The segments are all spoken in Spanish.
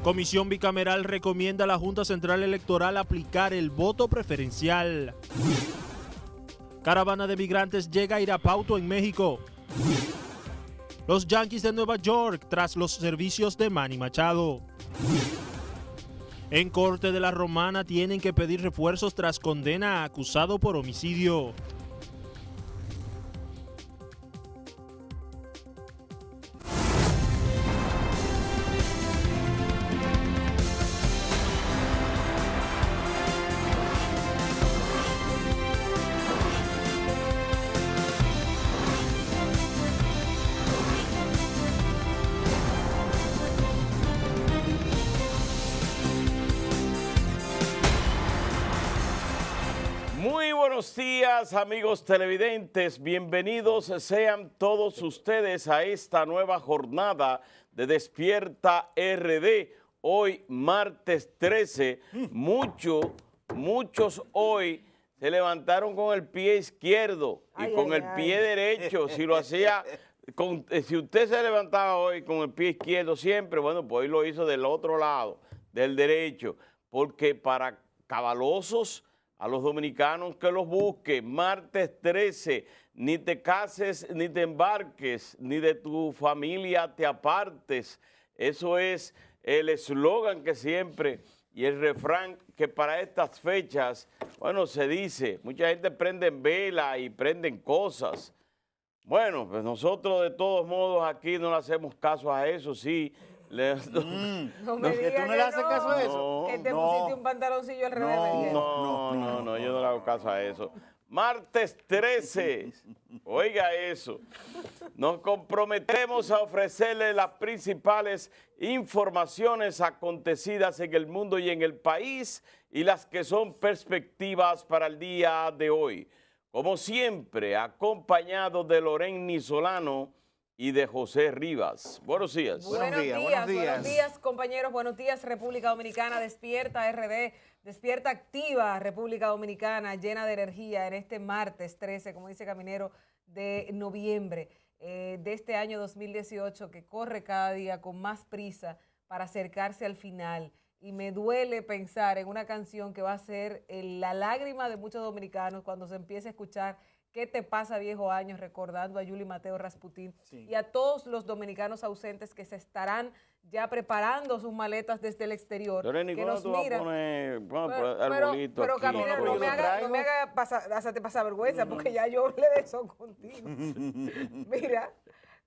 Comisión bicameral recomienda a la Junta Central Electoral aplicar el voto preferencial. Caravana de migrantes llega a Irapauto en México. Los Yankees de Nueva York tras los servicios de Manny Machado. En Corte de la Romana tienen que pedir refuerzos tras condena a acusado por homicidio. Muy buenos días, amigos televidentes. Bienvenidos sean todos ustedes a esta nueva jornada de Despierta RD. Hoy, martes 13, muchos hoy se levantaron con el pie izquierdo y con el pie derecho. Si lo hacía, si usted se levantaba hoy con el pie izquierdo siempre, bueno, pues hoy lo hizo del otro lado, del derecho, porque para cabalosos, a los dominicanos que los busquen, martes 13, ni te cases ni te embarques, ni de tu familia te apartes. Eso es el eslogan que siempre y el refrán que para estas fechas, bueno, se dice. Mucha gente prende vela y prenden cosas. Bueno, pues nosotros de todos modos aquí no le hacemos caso a eso, sí. No me digas ¿Tú no le haces caso a eso? No, que te pusiste un pantaloncillo al revés. No, yo no le hago caso a eso. Martes 13, oiga eso, nos comprometemos a ofrecerle las principales informaciones acontecidas en el mundo y en el país y las que son perspectivas para el día de hoy. Como siempre, acompañado de Lorenny Solano y de José Rivas. Buenos días. Buenos días, compañeros. Buenos días, República Dominicana. Despierta RD, despierta activa República Dominicana, llena de energía en este martes 13, como dice Caminero, de noviembre de este año 2018, que corre cada día con más prisa para acercarse al final. Y me duele pensar en una canción que va a ser la lágrima de muchos dominicanos cuando se empiece a escuchar ¿Qué te pasa, viejo años? Recordando a Yuli Mateo Rasputín y a todos los dominicanos ausentes que se estarán ya preparando sus maletas desde el exterior. Lorenny, que nos miran. Pero Camila, no me haga pasar vergüenza, porque ya yo hablé de eso contigo. Mira,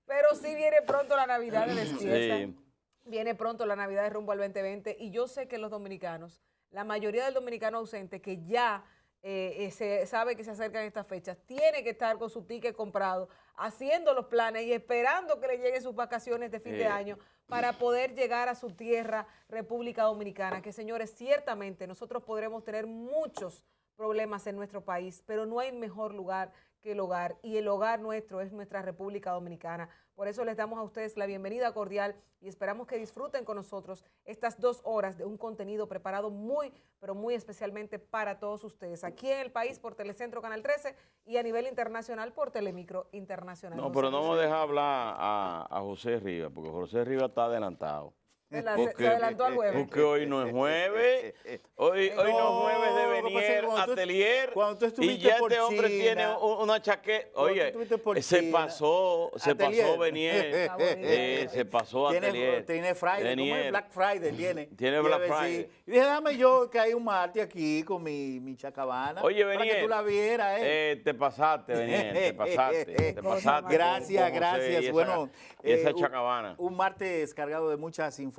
pero sí viene pronto la Navidad de Despierta. Sí. Viene pronto la Navidad de rumbo al 2020 y yo sé que los dominicanos, la mayoría del dominicano ausente que ya se sabe que se acercan estas fechas, tiene que estar con su ticket comprado, haciendo los planes y esperando que le lleguen sus vacaciones de fin de año para poder llegar a su tierra, República Dominicana, que señores, ciertamente nosotros podremos tener muchos problemas en nuestro país, pero no hay mejor lugar que el hogar, y el hogar nuestro es nuestra República Dominicana. Por eso les damos a ustedes la bienvenida cordial y esperamos que disfruten con nosotros estas 2 horas de un contenido preparado muy, pero muy especialmente para todos ustedes, aquí en el país por Telecentro Canal 13 y a nivel internacional por Telemicro Internacional. No, pero no vamos a dejar hablar a José Rivas, porque José Rivas está adelantado. Se adelantó al jueves. Porque hoy no es jueves, hoy no es jueves de Venier Atelier, y ya este hombre tiene una chaqueta. Oye, se pasó Venier, se pasó Atelier. Tiene Friday, como es Black Friday Tiene Black Friday. Y dije, dame yo que hay un martes aquí con mi chacabana. Oye, para Venier, que tú la vieras, te pasaste, Venier, te pasaste. Gracias. Bueno, esa chacabana. Un martes cargado de muchas informaciones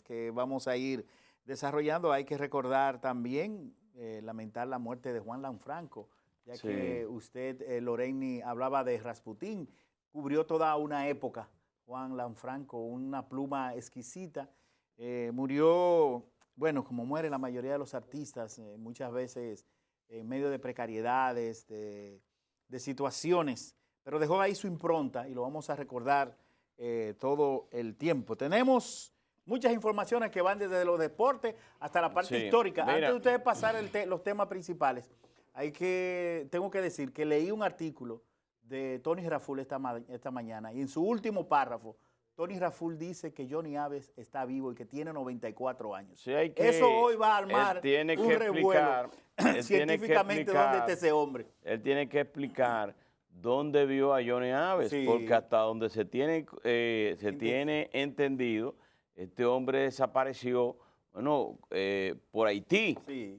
que vamos a ir desarrollando. Hay que recordar también, lamentar la muerte de Juan Lanfranco, ya que usted, Lorenny, hablaba de Rasputín, cubrió toda una época. Juan Lanfranco, una pluma exquisita, murió, bueno, como muere la mayoría de los artistas, muchas veces en medio de precariedades, de situaciones, pero dejó ahí su impronta y lo vamos a recordar todo el tiempo. Tenemos muchas informaciones que van desde los deportes hasta la parte histórica. Mira. Antes de ustedes pasar los temas principales, tengo que decir que leí un artículo de Tony Raful esta mañana y en su último párrafo Tony Raful dice que Johnny Aves está vivo y que tiene 94 años. Sí, hay que, eso hoy va a armar tiene un que revuelo explicar, científicamente dónde está ese hombre. Él tiene que explicar dónde vio a Johnny Aves, Sí. porque hasta donde se tiene entendido, este hombre desapareció, bueno, por Haití, Sí.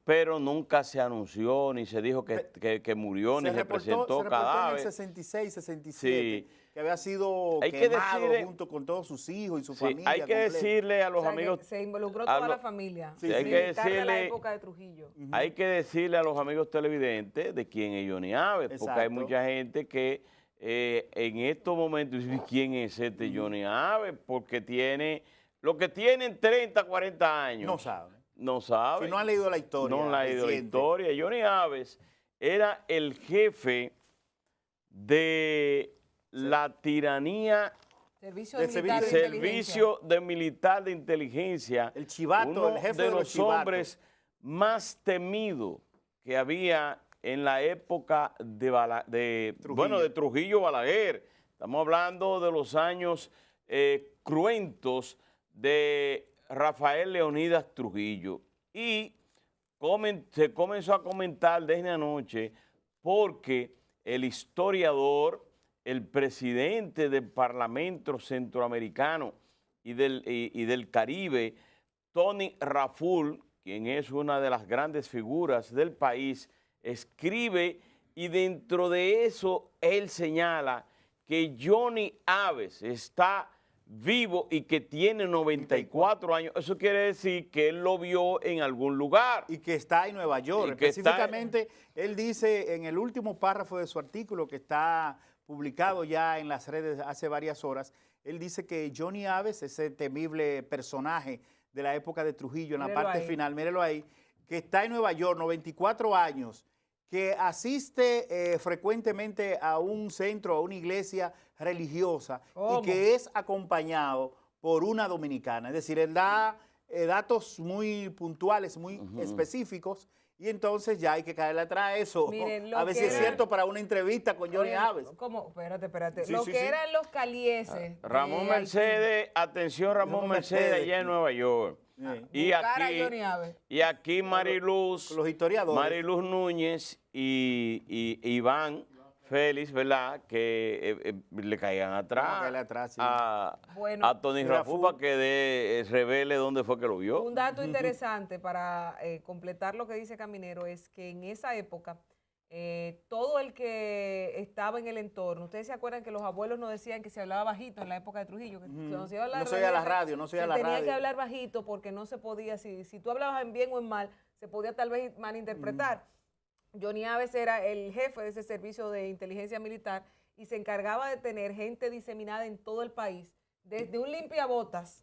pero nunca se anunció, ni se dijo que murió, ni se presentó cadáver. En el 66, 67, Sí. que había sido Hay que quemado decirle- junto con todos sus hijos y su Sí, familia. hay que completa. decirle a los O sea, que amigos, se involucró a toda lo- la familia. Sí, hay sí. que militar de la decirle- época de Trujillo. hay que decirle a los amigos televidentes de quién es Johnny Aves, porque hay Exacto. mucha gente que en estos momentos dice, ¿quién es este Johnny Aves? Porque tiene, lo que tienen 30, 40 años. No sabe. No sabe. Si no han leído la historia. No han leído la reciente. historia. Johnny Aves era el jefe de la tiranía Servicio Del militar de servicio- inteligencia. Servicio de Militar de Inteligencia. El chivato, uno el jefe de de los los chivatos. hombres más temidos que había en la época de Trujillo Balaguer. Estamos hablando de los años cruentos de Rafael Leonidas Trujillo. Y se comenzó a comentar desde anoche porque el historiador, el presidente del Parlamento Centroamericano y del Caribe, Tony Raful, quien es una de las grandes figuras del país, escribe y dentro de eso él señala que Johnny Aves está vivo y que tiene 94 años. Eso quiere decir que él lo vio en algún lugar. Y que está en Nueva York. Y que está- Específicamente, él dice en el último párrafo de su artículo que está publicado ya en las redes hace varias horas, él dice que Johnny Aves, ese temible personaje de la época de Trujillo, en la Míralo parte ahí. final, mírelo ahí, que está en Nueva York, 94 años, que asiste frecuentemente a un centro, a una iglesia religiosa ¿Cómo? y que es acompañado por una dominicana. Es decir, él da datos muy puntuales, muy específicos, y entonces ya hay que caerle atrás a eso. Miren, lo A ver que si es era- cierto para una entrevista con Johnny Oye, Aves. ¿Cómo? Espérate. Sí, Lo sí, que sí. eran los calieses. Ramón de Mercedes, atención Ramón Ramón Mercedes, Mercedes. allá en Nueva York. Y Buscar a Johnny Aves. aquí Mariluz, Los historiadores. Mariluz Núñez y Iván Félix, ¿verdad? Que le caigan atrás, caerle atrás, sí. Bueno. a Tony Raful para que revele dónde fue que lo vio. Un dato interesante para completar lo que dice Caminero es que en esa época todo el que estaba en el entorno, ustedes se acuerdan que los abuelos nos decían que se hablaba bajito en la época de Trujillo, que cuando se iba a hablar No se oía la jefe, radio, no se oía la tenía radio. que hablar bajito porque no se podía, si tú hablabas en bien o en mal, se podía tal vez malinterpretar. Johnny Aves era el jefe de ese servicio de inteligencia militar y se encargaba de tener gente diseminada en todo el país, desde un limpiabotas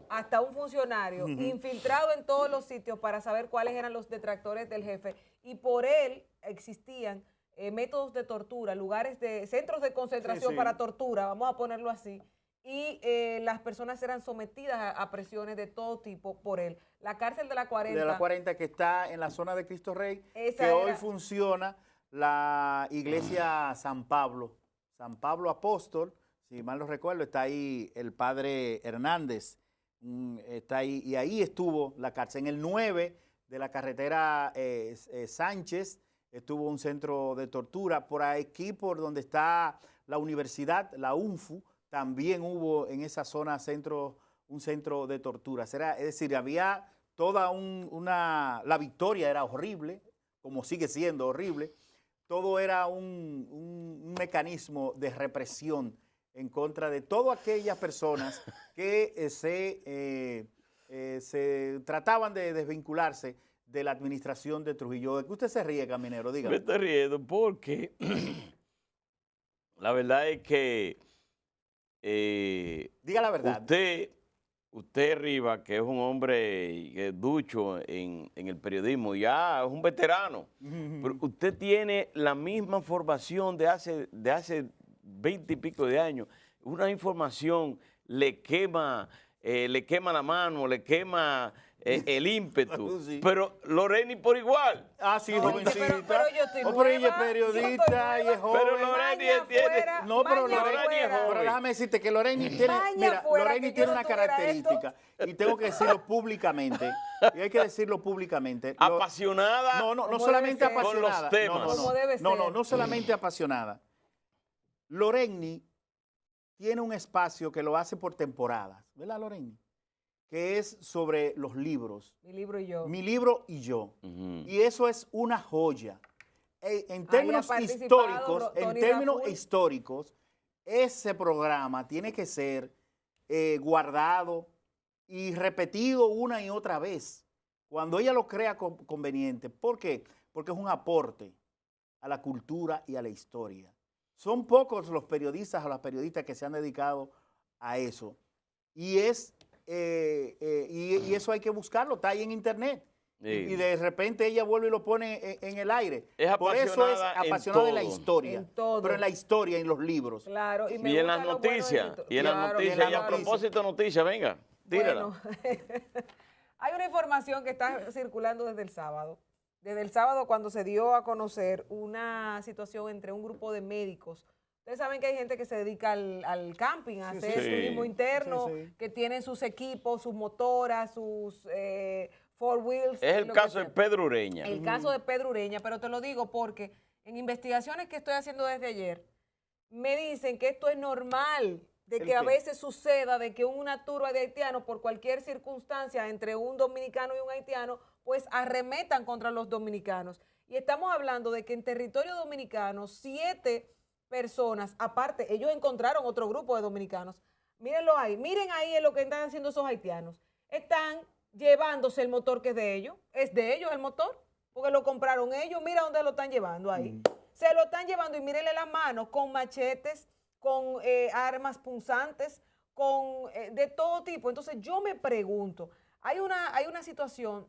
hasta un funcionario, infiltrado en todos los sitios para saber cuáles eran los detractores del jefe. Y por él existían métodos de tortura, centros de concentración Sí, sí. para tortura, vamos a ponerlo así. Y las personas eran sometidas a presiones de todo tipo por él. La cárcel de la 40. De la 40 que está en la zona de Cristo Rey, Esa que hoy era. funciona la iglesia San Pablo Apóstol, si mal no recuerdo, está ahí el padre Hernández, está ahí, y ahí estuvo la cárcel. En el 9 de la carretera Sánchez estuvo un centro de tortura. Por aquí, por donde está la universidad, la UNFU, también hubo en esa zona un centro de tortura. Es decir, había toda la victoria era horrible, como sigue siendo horrible. Todo era un mecanismo de represión en contra de todas aquellas personas que se trataban de desvincularse de la administración de Trujillo. ¿De qué usted se ríe, Caminero? Me Dígame. estoy riendo porque la verdad es que Diga la verdad. usted Rivas, que es un hombre ducho en el periodismo, ya es un veterano, pero usted tiene la misma formación de hace 20 y pico de años. Una información le quema la mano, le quema el ímpetu. Sí. Pero Loreni por igual. Ah, sí, Oye, jovencita. pero yo estoy Oh, pero ella es nueva, periodista y es joven. Pero Loreni Maña tiene... fuera, No, pero maña Loreni es fuera. joven. Pero déjame decirte que Loreni tiene, Maña mira, fuera Loreni que yo tiene no una tuviera característica y tengo que decirlo públicamente. Y hay que decirlo públicamente. Apasionada. No Como solamente debe ser. apasionada. Con los temas. No, no, Como debe no, no, ser. no solamente apasionada. Loreni tiene un espacio que lo hace por temporadas, ¿verdad, Loreni? Que es sobre los libros. Mi libro y yo. Mi libro y yo. Ujú. Y eso es una joya. En Ahí términos ha participado históricos, Tony históricos, ese programa tiene que ser guardado y repetido una y otra vez, cuando ella lo crea conveniente. ¿Por qué? Porque es un aporte a la cultura y a la historia. Son pocos los periodistas o las periodistas que se han dedicado a eso. Y y eso hay que buscarlo, está ahí en internet. Sí. Y de repente ella vuelve y lo pone en el aire. Es Por eso es apasionada en apasionada en la todo. historia. En todo. Pero en la historia, en los libros. Claro. Y, me Y en las gusta lo bueno noticias. de- Y en las Claro, noticias. Y a claro. propósito de noticias, venga, tírala. Bueno, hay una información que está circulando desde el sábado. Desde el sábado, cuando se dio a conocer una situación entre un grupo de médicos. Ustedes saben que hay gente que se dedica al camping, a Sí, hacer sí. turismo interno, Sí, sí. que tienen sus equipos, sus motoras, sus four wheels. Es el lo que caso de sea. Pedro Ureña. El caso de Pedro Ureña, pero te lo digo porque en investigaciones que estoy haciendo desde ayer, me dicen que esto es normal, de ¿El que a qué? veces suceda, de que una turba de haitianos, por cualquier circunstancia entre un dominicano y un haitiano, pues arremetan contra los dominicanos. Y estamos hablando de que en territorio dominicano, 7 personas, aparte, ellos encontraron otro grupo de dominicanos. Mírenlo ahí, miren ahí en lo que están haciendo esos haitianos. Están llevándose el motor que es de ellos el motor, porque lo compraron ellos, mira dónde lo están llevando ahí. Se lo están llevando y mírenle las manos con machetes, con armas punzantes, con de todo tipo. Entonces yo me pregunto, hay una situación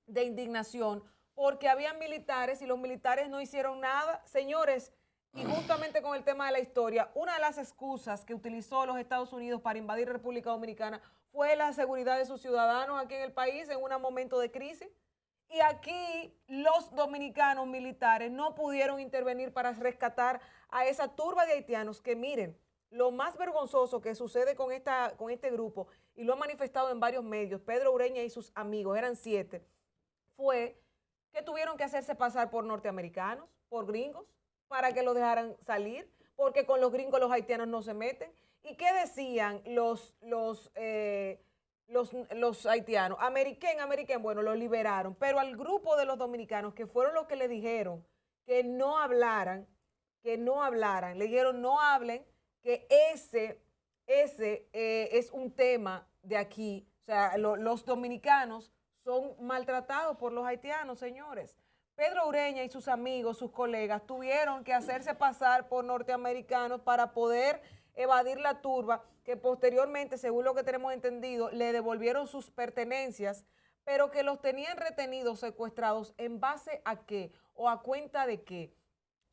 de indignación porque habían militares y los militares no hicieron nada. Señores, y justamente con el tema de la historia, una de las excusas que utilizó los Estados Unidos para invadir República Dominicana fue la seguridad de sus ciudadanos aquí en el país en un momento de crisis. Y aquí los dominicanos militares no pudieron intervenir para rescatar a esa turba de haitianos que, miren, lo más vergonzoso que sucede con este grupo, y lo han manifestado en varios medios, Pedro Ureña y sus amigos, eran 7, fue que tuvieron que hacerse pasar por norteamericanos, por gringos, para que los dejaran salir, porque con los gringos los haitianos no se meten. ¿Y qué decían los haitianos? Americán, bueno, los liberaron, pero al grupo de los dominicanos, que fueron los que le dijeron que no hablaran, le dijeron no hablen, que ese es un tema de aquí. O sea, los dominicanos son maltratados por los haitianos, señores. Pedro Ureña y sus amigos, sus colegas, tuvieron que hacerse pasar por norteamericanos para poder evadir la turba, que posteriormente, según lo que tenemos entendido, le devolvieron sus pertenencias, pero que los tenían retenidos, secuestrados, ¿en base a qué? ¿O a cuenta de qué?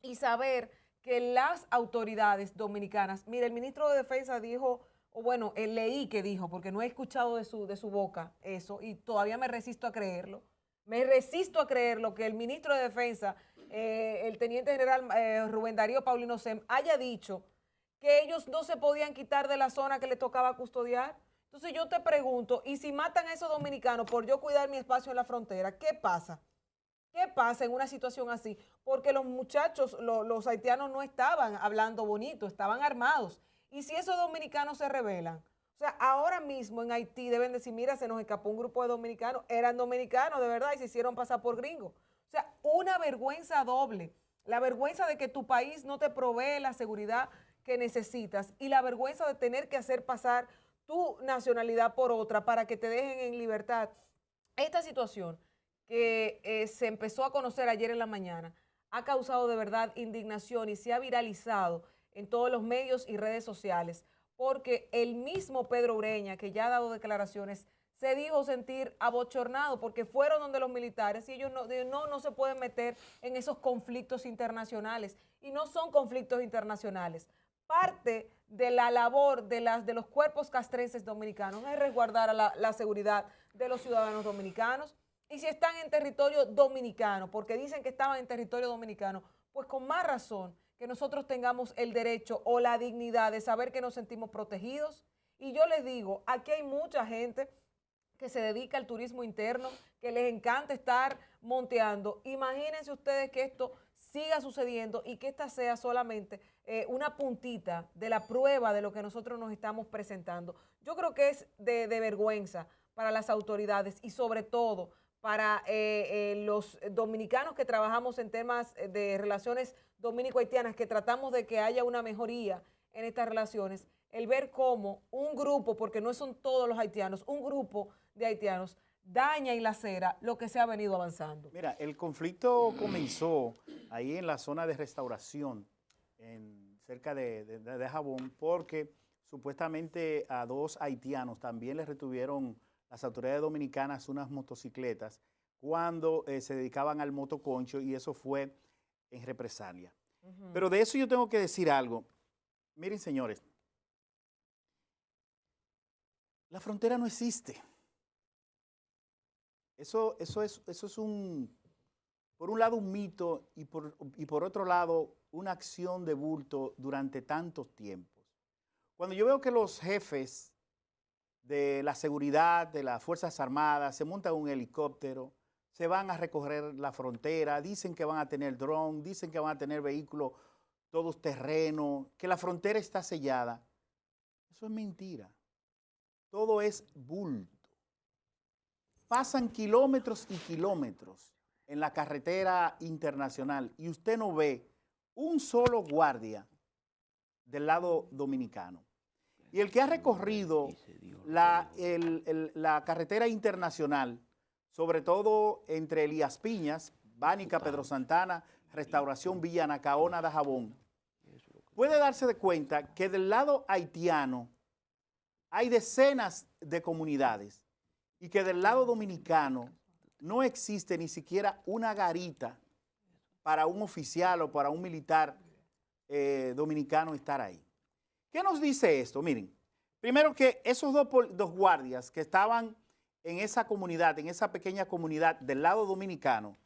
Y saber que las autoridades dominicanas, mire, el ministro de Defensa dijo, o bueno, leí que dijo, porque no he escuchado de su boca eso, y todavía me resisto a creerlo. Me resisto a creerlo que el ministro de Defensa, el teniente general Rubén Darío Paulino Sem, haya dicho que ellos no se podían quitar de la zona que les tocaba custodiar. Entonces yo te pregunto, ¿y si matan a esos dominicanos por yo cuidar mi espacio en la frontera? ¿Qué pasa? ¿Qué pasa en una situación así? Porque los muchachos, los haitianos no estaban hablando bonito, estaban armados. ¿Y si esos dominicanos se rebelan? O sea, ahora mismo en Haití deben decir, mira, se nos escapó un grupo de dominicanos, eran dominicanos de verdad y se hicieron pasar por gringos. O sea, una vergüenza doble. La vergüenza de que tu país no te provee la seguridad que necesitas y la vergüenza de tener que hacer pasar tu nacionalidad por otra para que te dejen en libertad. Esta situación que se empezó a conocer ayer en la mañana ha causado de verdad indignación y se ha viralizado en todos los medios y redes sociales, porque el mismo Pedro Ureña, que ya ha dado declaraciones, se dijo sentir abochornado porque fueron donde los militares y ellos no se pueden meter en esos conflictos internacionales. Y no son conflictos internacionales. parte de la labor de los cuerpos castrenses dominicanos es resguardar a la seguridad de los ciudadanos dominicanos. Y si están en territorio dominicano, porque dicen que estaban en territorio dominicano, pues con más razón que nosotros tengamos el derecho o la dignidad de saber que nos sentimos protegidos. Y yo les digo, aquí hay mucha gente que se dedica al turismo interno, que les encanta estar monteando. Imagínense ustedes que esto siga sucediendo y que esta sea solamente una puntita de la prueba de lo que nosotros nos estamos presentando. Yo creo que es de vergüenza para las autoridades y sobre todo para los dominicanos que trabajamos en temas de relaciones dominico-haitianas, que tratamos de que haya una mejoría en estas relaciones, el ver cómo un grupo, porque no son todos los haitianos, un grupo de haitianos daña y lacera lo que se ha venido avanzando. Mira, el conflicto comenzó ahí en la zona de Restauración, cerca de Jabón, porque supuestamente a 2 haitianos también les retuvieron las autoridades dominicanas unas motocicletas cuando se dedicaban al motoconcho, y eso fue en represalia. Pero de eso yo tengo que decir algo. Miren, señores, la frontera no existe. Eso es por un lado un mito y por otro lado una acción de bulto durante tantos tiempos. Cuando yo veo que los jefes de la seguridad de las Fuerzas Armadas se montan un helicóptero, se van a recorrer la frontera, dicen que van a tener dron, dicen que van a tener vehículos todos terreno, que la frontera está sellada, eso es mentira. Todo es bulto. Pasan kilómetros y kilómetros en la carretera internacional y usted no ve un solo guardia del lado dominicano. Y el que ha recorrido la carretera internacional, sobre todo entre Elías Piñas, Bánica, Pedro Santana, Restauración, Villa Anacaona, Dajabón, puede darse de cuenta que del lado haitiano hay decenas de comunidades y que del lado dominicano no existe ni siquiera una garita para un oficial o para un militar dominicano estar ahí. ¿Qué nos dice esto? Miren, primero que esos dos guardias que estaban en esa comunidad, en esa pequeña comunidad del lado dominicano,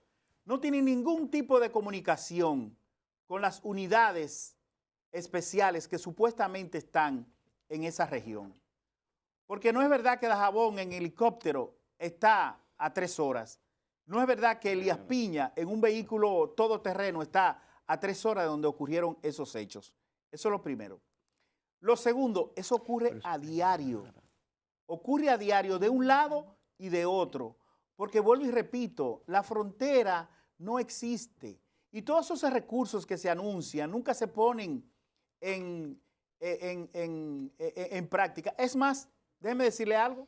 no tienen ningún tipo de comunicación con las unidades especiales que supuestamente están en esa región. Porque no es verdad que Dajabón en helicóptero está a 3 horas. No es verdad que Elías Piña en un vehículo todoterreno está a 3 horas de donde ocurrieron esos hechos. Eso es lo primero. Lo segundo, eso ocurre a diario. Ocurre a diario de un lado y de otro. Porque vuelvo y repito, la frontera no existe. Y todos esos recursos que se anuncian nunca se ponen en práctica. Es más, déjeme decirle algo.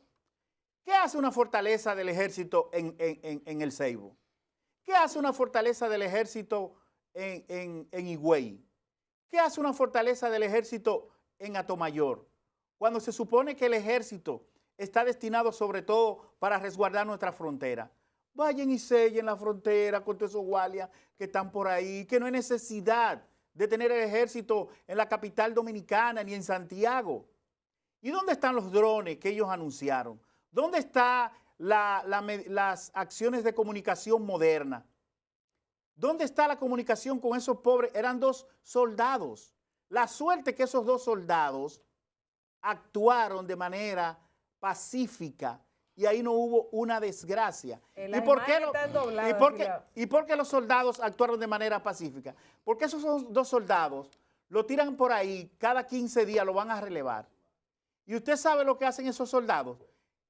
¿Qué hace una fortaleza del ejército en el Ceibo? ¿Qué hace una fortaleza del ejército en Higüey? ¿Qué hace una fortaleza del ejército en Atomayor? Cuando se supone que el ejército está destinado sobre todo para resguardar nuestra frontera. Vayan y sellen la frontera con todos esos guardias que están por ahí, que no hay necesidad de tener el ejército en la capital dominicana ni en Santiago. ¿Y dónde están los drones que ellos anunciaron? ¿Dónde están las acciones de comunicación moderna? ¿Dónde está la comunicación con esos pobres? Eran 2 soldados. La suerte que esos 2 soldados actuaron de manera pacífica y ahí no hubo una desgracia. ¿Y por qué los soldados actuaron de manera pacífica? Porque esos 2 soldados lo tiran por ahí, cada 15 días lo van a relevar. Y usted sabe lo que hacen esos soldados,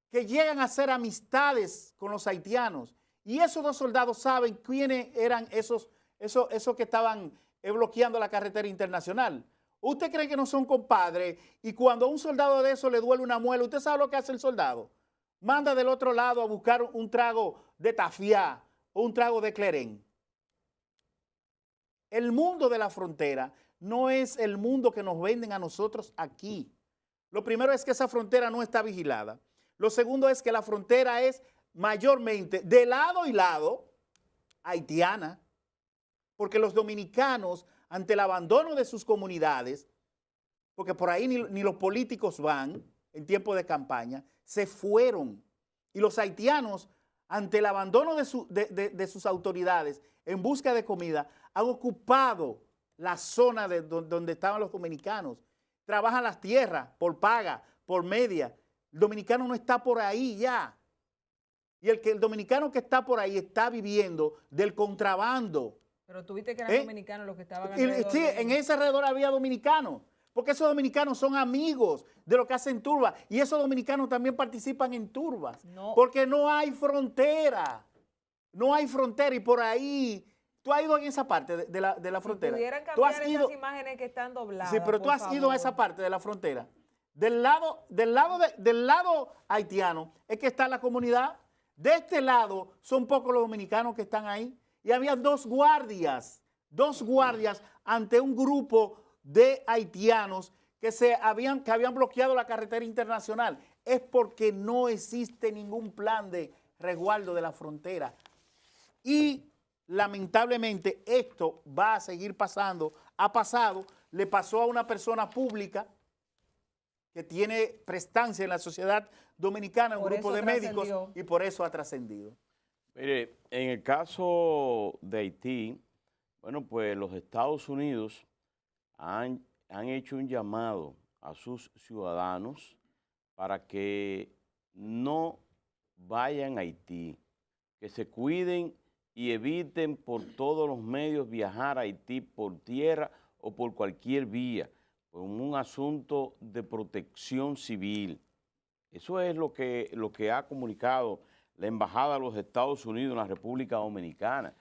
que llegan a hacer amistades con los haitianos. Y esos 2 soldados saben quiénes eran esos que estaban bloqueando la carretera internacional. ¿Usted cree que no son compadres? Y cuando a un soldado de eso le duele una muela, ¿usted sabe lo que hace el soldado? Manda del otro lado a buscar un trago de tafiá o un trago de clerén. El mundo de la frontera no es el mundo que nos venden a nosotros aquí. Lo primero es que esa frontera no está vigilada. Lo segundo es que la frontera es mayormente de lado y lado haitiana, porque los dominicanos, ante el abandono de sus comunidades, porque por ahí ni los políticos van en tiempo de campaña, se fueron. Y los haitianos, ante el abandono de sus autoridades en busca de comida, han ocupado la zona donde estaban los dominicanos. Trabajan las tierras por paga, por media. El dominicano no está por ahí ya. Y el dominicano que está por ahí está viviendo del contrabando. Pero tuviste que eran dominicanos los que estaban alrededor. Sí, en ese alrededor había dominicanos. Porque esos dominicanos son amigos de lo que hacen turbas. Y esos dominicanos también participan en turbas. No. Porque no hay frontera. No hay frontera. Y por ahí, tú has ido en esa parte de la frontera. Si pudieran Tú has cambiar ido, esas imágenes que están dobladas. sí, pero tú has ido a esa parte de la frontera. Del lado haitiano es que está la comunidad. De este lado son pocos los dominicanos que están ahí. Y había dos guardias ante un grupo de haitianos que habían bloqueado la carretera internacional. Es porque no existe ningún plan de resguardo de la frontera. Y lamentablemente esto va a seguir pasando. Ha pasado, le pasó a una persona pública que tiene prestancia en la sociedad dominicana, un grupo de médicos, y por eso ha trascendido. Mire, en el caso de Haití, bueno, pues los Estados Unidos han hecho un llamado a sus ciudadanos para que no vayan a Haití, que se cuiden y eviten por todos los medios viajar a Haití por tierra o por cualquier vía, por un asunto de protección civil. Eso es lo que ha comunicado la Embajada de los Estados Unidos en la República Dominicana,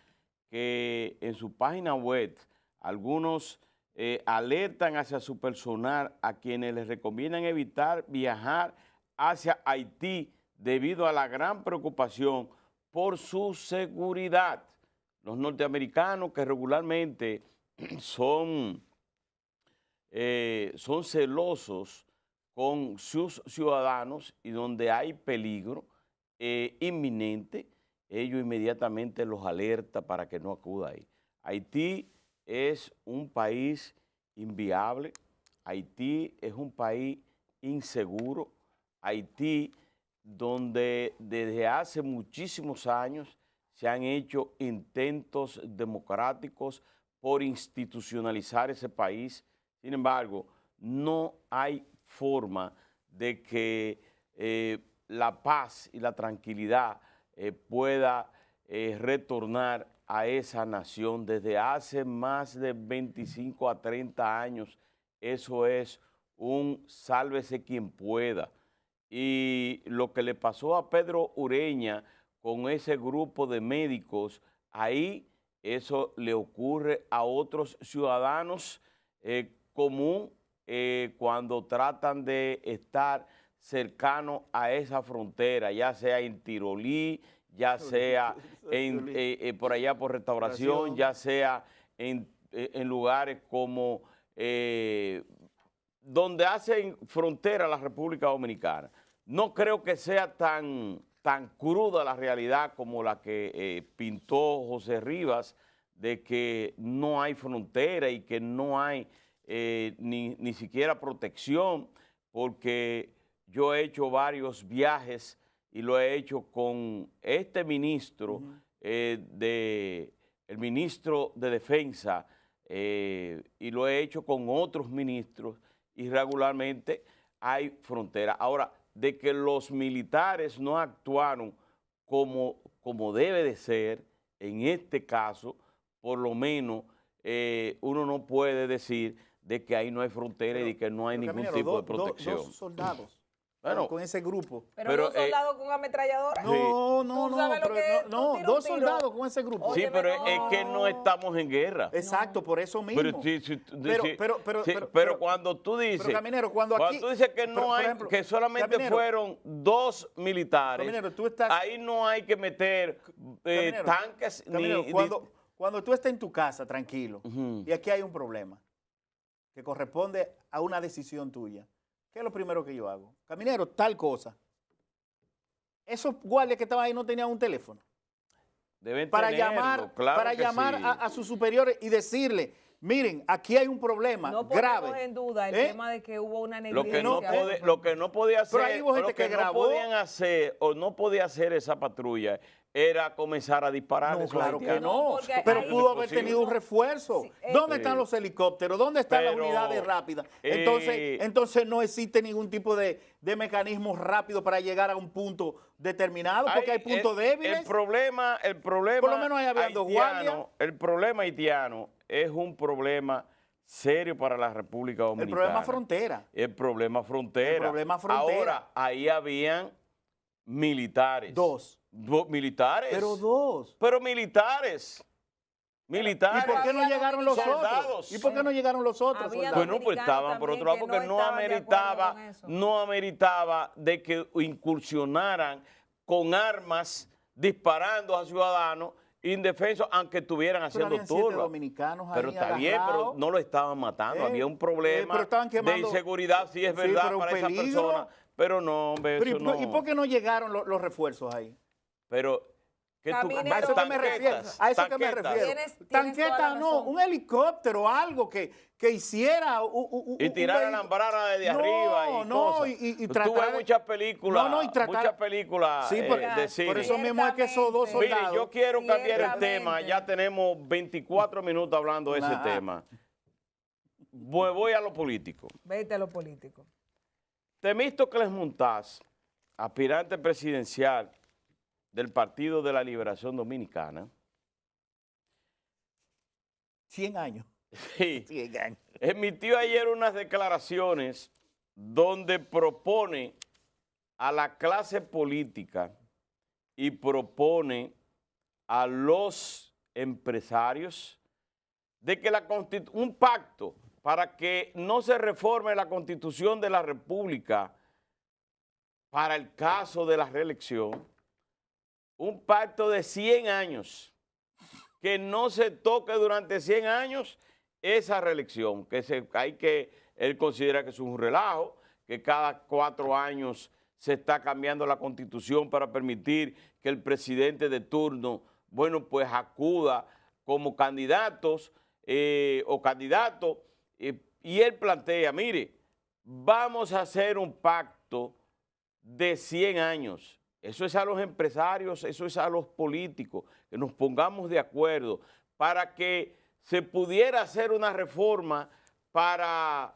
que en su página web algunos alertan hacia su personal a quienes les recomiendan evitar viajar hacia Haití debido a la gran preocupación por su seguridad. Los norteamericanos que regularmente son celosos con sus ciudadanos y donde hay peligro inminente, ellos inmediatamente los alerta para que no acuda ahí. Haití es un país inviable, Haití es un país inseguro, Haití donde desde hace muchísimos años se han hecho intentos democráticos por institucionalizar ese país. Sin embargo, no hay forma de que la paz y la tranquilidad pueda retornar a esa nación. Desde hace más de 25 a 30 años, eso es un sálvese quien pueda. Y lo que le pasó a Pedro Ureña con ese grupo de médicos, ahí eso le ocurre a otros ciudadanos común cuando tratan de estar cercano a esa frontera, ya sea en Tirolí, ya sea por allá por Restauración, ya sea en lugares como donde hacen frontera la República Dominicana. No creo que sea tan cruda la realidad como la que pintó José Rivas, de que no hay frontera y que no hay ni siquiera protección, porque yo he hecho varios viajes y lo he hecho con este ministro, el ministro de Defensa, y lo he hecho con otros ministros, y regularmente hay frontera. Ahora, de que los militares no actuaron como debe de ser, en este caso, por lo menos uno no puede decir de que ahí no hay frontera y de que no hay ningún tipo de protección. Dos soldados. Bueno, con ese grupo. Pero dos soldados con ametralladora. No, dos tiro. soldados con ese grupo. Sí, pero es que no estamos en guerra. Exacto, por eso mismo. Pero cuando tú dices, pero, Caminero, cuando tú dices que no hay, ejemplo, que solamente Caminero, fueron dos militares, Caminero, tú estás, ahí no hay que meter Caminero, tanques. Caminero, cuando tú estás en tu casa tranquilo, y aquí hay un problema que corresponde a una decisión tuya, ¿qué es lo primero que yo hago? Caminero, tal cosa. Esos guardias que estaban ahí no tenían un teléfono. Deben Para tenerlo, llamar, claro para que llamar sí. a sus superiores y decirle, Miren, aquí hay un problema No grave. ponemos en duda el ¿Eh? tema de que hubo una Lo negligencia. que no podía hacer, Pero ahí hubo gente lo que que no grabó. podían hacer o no podía hacer esa patrulla era comenzar a disparar. No, esos claro que haitianos. No, no, porque pero ahí- pudo haber Imposible. tenido un refuerzo. Sí, ¿Dónde están los helicópteros? ¿Dónde están las Pero, unidades rápidas? Entonces no existe ningún tipo de mecanismo rápido para llegar a un punto determinado, porque hay puntos débiles. El problema Por lo menos ahí había dos guardias. el problema haitiano es un problema serio para la República El Dominicana. problema frontera. El problema frontera. El problema frontera. Ahora, ahí habían militares. Dos. Militares. Pero militares. Militares. ¿Y por qué no llegaron los soldados. otros? ¿Y por qué no llegaron los otros Había soldados? Bueno, pues estaban por otro lado, porque no ameritaba de que incursionaran con armas disparando a ciudadanos indefensos, aunque estuvieran haciendo habían 7 turba. dominicanos Pero ahí está bien, pero agarrados. no lo estaban matando. Había un problema pero estaban de quemando- inseguridad, sí es Sí, verdad, pero para esa peligro. persona. Pero no, hombre, Pero eso no. ¿y por qué no llegaron los refuerzos ahí? Pero, ¿qué tú? Caminero. A eso que me refiero. A eso que me tanquetas. refiero. Tienes Tanqueta toda la no, razón. un helicóptero, algo que hiciera. Y tirar la lambrana desde arriba y cosas. y Tú tratar ves de- muchas películas, No, y tratar- muchas películas Sí, de cine. por eso mismo es que esos dos Ciertamente. soldados. Mire, yo quiero cambiar el Ciertamente. tema. Ya tenemos 24 minutos hablando de ese Ajá. tema. Voy a lo político. Vete a lo político. Temístocles Montaz, aspirante presidencial del Partido de la Liberación Dominicana, 100 años. sí, 100 años. emitió ayer unas declaraciones donde propone a la clase política y propone a los empresarios de que un pacto para que no se reforme la Constitución de la República para el caso de la reelección, un pacto de 100 años, que no se toque durante 100 años esa reelección, él considera que es un relajo, que cada 4 años se está cambiando la Constitución para permitir que el presidente de turno, bueno, pues acuda como candidatos o candidato, y él plantea, mire, vamos a hacer un pacto de 100 años. Eso es a los empresarios, eso es a los políticos, que nos pongamos de acuerdo para que se pudiera hacer una reforma para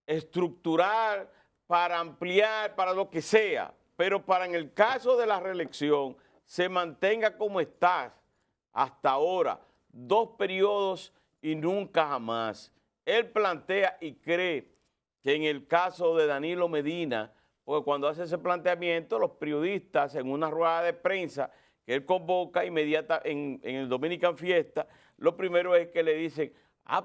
estructurar, para ampliar, para lo que sea, pero para en el caso de la reelección se mantenga como está hasta ahora, 2 periodos y nunca jamás. Él plantea y cree que en el caso de Danilo Medina, porque cuando hace ese planteamiento, los periodistas en una rueda de prensa que él convoca inmediata en el Dominican Fiesta, lo primero es que le dicen,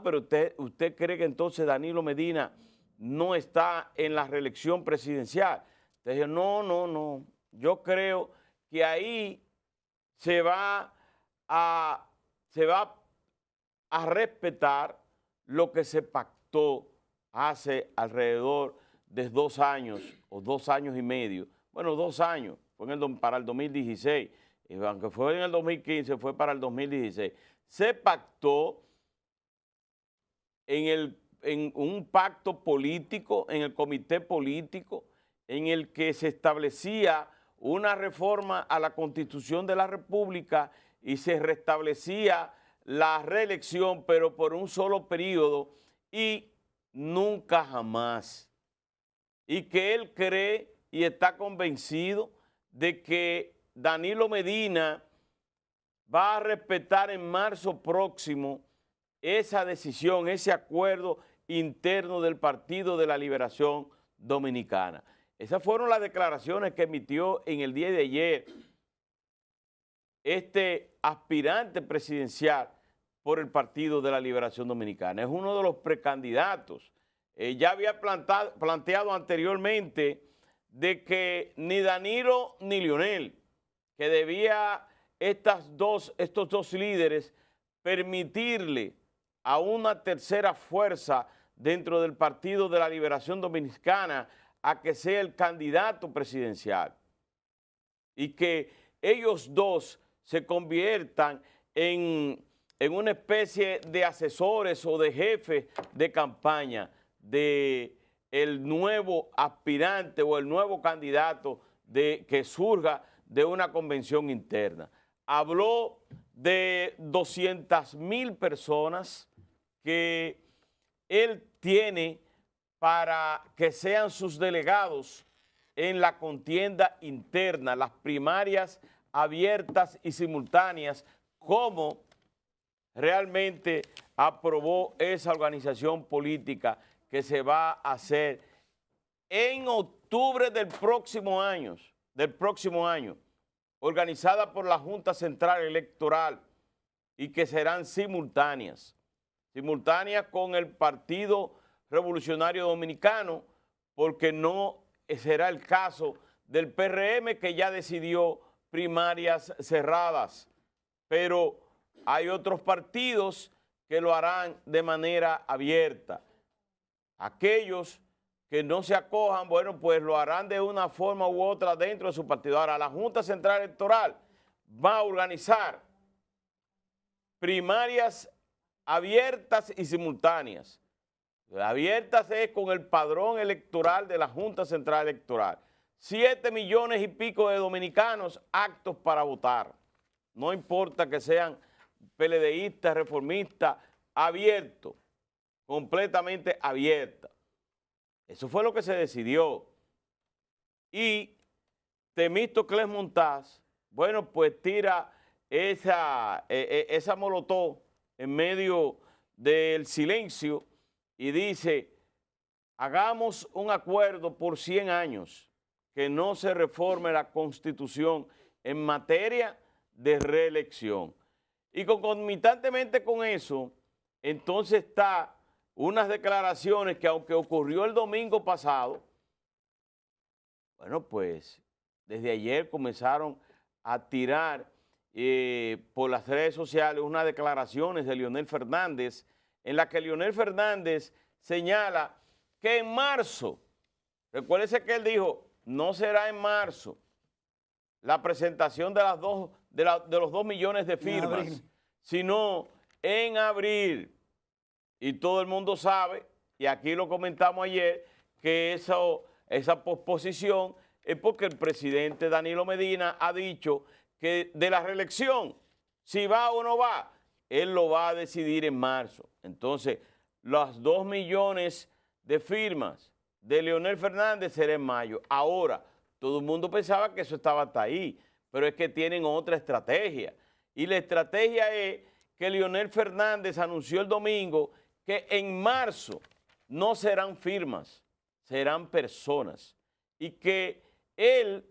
pero usted cree que entonces Danilo Medina no está en la reelección presidencial. Entonces, no, yo creo que ahí se va a respetar lo que se pactó hace alrededor de 2 años o 2 años y medio. Bueno, 2 años, fue para el 2016, aunque fue en el 2015, fue para el 2016. Se pactó en un pacto político, en el comité político, en el que se establecía una reforma a la Constitución de la República y se restablecía la reelección, pero por un solo periodo y nunca jamás. Y que él cree y está convencido de que Danilo Medina va a respetar en marzo próximo esa decisión, ese acuerdo interno del Partido de la Liberación Dominicana. Esas fueron las declaraciones que emitió en el día de ayer este aspirante presidencial por el Partido de la Liberación Dominicana. Es uno de los precandidatos. Ya había planteado anteriormente de que ni Danilo ni Leonel, que debía estos dos líderes permitirle a una tercera fuerza dentro del Partido de la Liberación Dominicana a que sea el candidato presidencial y que ellos dos se conviertan en en una especie de asesores o de jefes de campaña de el nuevo aspirante o el nuevo candidato que surja de una convención interna. Habló de 200,000 personas que él tiene para que sean sus delegados en la contienda interna, las primarias abiertas y simultáneas, como realmente aprobó esa organización política que se va a hacer en octubre del próximo año, organizada por la Junta Central Electoral y que serán simultáneas con el Partido Revolucionario Dominicano, porque no será el caso del PRM, que ya decidió primarias cerradas, pero hay otros partidos que lo harán de manera abierta. Aquellos que no se acojan, bueno, pues lo harán de una forma u otra dentro de su partido. Ahora, la Junta Central Electoral va a organizar primarias abiertas y simultáneas. Abiertas es con el padrón electoral de la Junta Central Electoral. 7 millones y pico de dominicanos aptos para votar. No importa que sean PLDistas, reformistas, abiertos, completamente abierta. Eso fue lo que se decidió. Y Temístocles Montaz, bueno, pues tira esa molotov en medio del silencio y dice, hagamos un acuerdo por 100 años, que no se reforme la Constitución en materia de reelección. Y concomitantemente con eso, entonces está unas declaraciones que, aunque ocurrió el domingo pasado, bueno, pues desde ayer comenzaron a tirar por las redes sociales unas declaraciones de Leonel Fernández, en las que Leonel Fernández señala que en marzo, recuérdese que él dijo, no será en marzo la presentación de los 2 millones de firmas, sino en abril. Y todo el mundo sabe, y aquí lo comentamos ayer, que esa posposición es porque el presidente Danilo Medina ha dicho que de la reelección, si va o no va, él lo va a decidir en marzo. Entonces, los 2 millones de firmas de Leonel Fernández será en mayo. Ahora, todo el mundo pensaba que eso estaba hasta ahí, pero es que tienen otra estrategia. Y la estrategia es que Leonel Fernández anunció el domingo que en marzo no serán firmas, serán personas. Y que él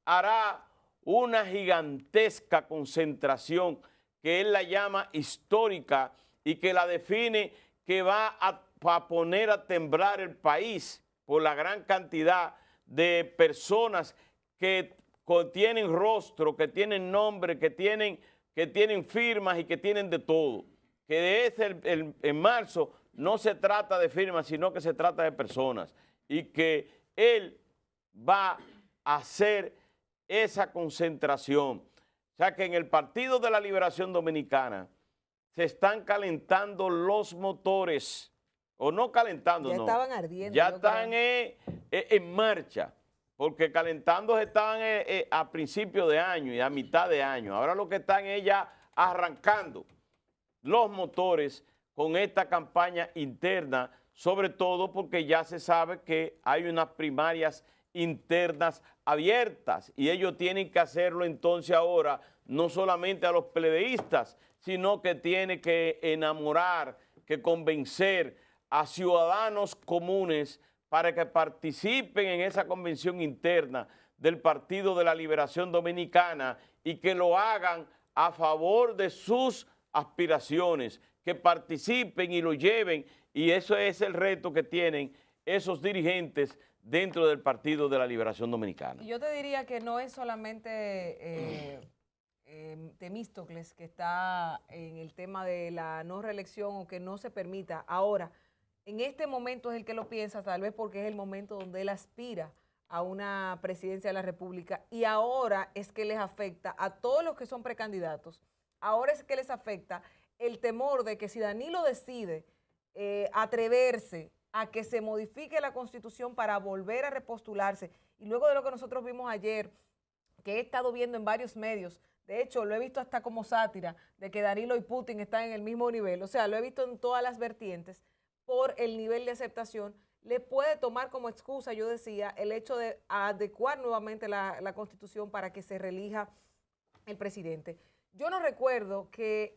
hará una gigantesca concentración que él la llama histórica y que la define que va a poner a temblar el país por la gran cantidad de personas que tienen rostro, que tienen nombre, que tienen firmas y que tienen de todo. Que en marzo no se trata de firmas, sino que se trata de personas. Y que él va a hacer esa concentración. O sea que en el Partido de la Liberación Dominicana se están calentando los motores. O no calentando, no. Ya estaban ardiendo. Ya están en marcha. Porque calentando estaban a principio de año y a mitad de año. Ahora lo que están es ya arrancando los motores con esta campaña interna, sobre todo porque ya se sabe que hay unas primarias internas abiertas y ellos tienen que hacerlo entonces ahora, no solamente a los PLDistas, sino que tienen que enamorar, que convencer a ciudadanos comunes para que participen en esa convención interna del Partido de la Liberación Dominicana y que lo hagan a favor de sus aspiraciones, que participen y lo lleven, y eso es el reto que tienen esos dirigentes dentro del Partido de la Liberación Dominicana. Yo te diría que no es solamente Temístocles que está en el tema de la no reelección o que no se permita. Ahora, en este momento es el que lo piensa, tal vez porque es el momento donde él aspira a una presidencia de la República y ahora es que les afecta a todos los que son precandidatos. Ahora es que les afecta el temor de que si Danilo decide atreverse a que se modifique la Constitución para volver a repostularse, y luego de lo que nosotros vimos ayer, que he estado viendo en varios medios, de hecho lo he visto hasta como sátira, de que Danilo y Putin están en el mismo nivel, o sea, lo he visto en todas las vertientes, por el nivel de aceptación, le puede tomar como excusa, yo decía, el hecho de adecuar nuevamente la Constitución para que se reelija el presidente. Yo no recuerdo que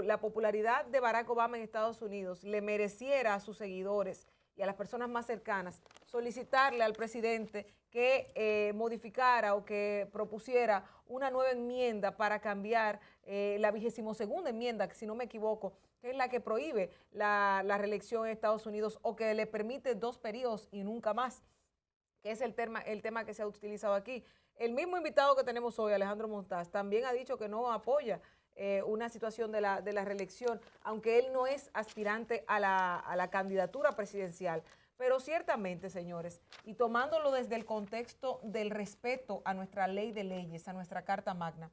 la popularidad de Barack Obama en Estados Unidos le mereciera a sus seguidores y a las personas más cercanas solicitarle al presidente que modificara o que propusiera una nueva enmienda para cambiar la 22ª enmienda, si no me equivoco, que es la que prohíbe la reelección en Estados Unidos o que le permite 2 periodos y nunca más, que es el tema que se ha utilizado aquí. El mismo invitado que tenemos hoy, Alejandro Montaz, también ha dicho que no apoya una situación de la reelección, aunque él no es aspirante a la candidatura presidencial. Pero ciertamente, señores, y tomándolo desde el contexto del respeto a nuestra ley de leyes, a nuestra Carta Magna,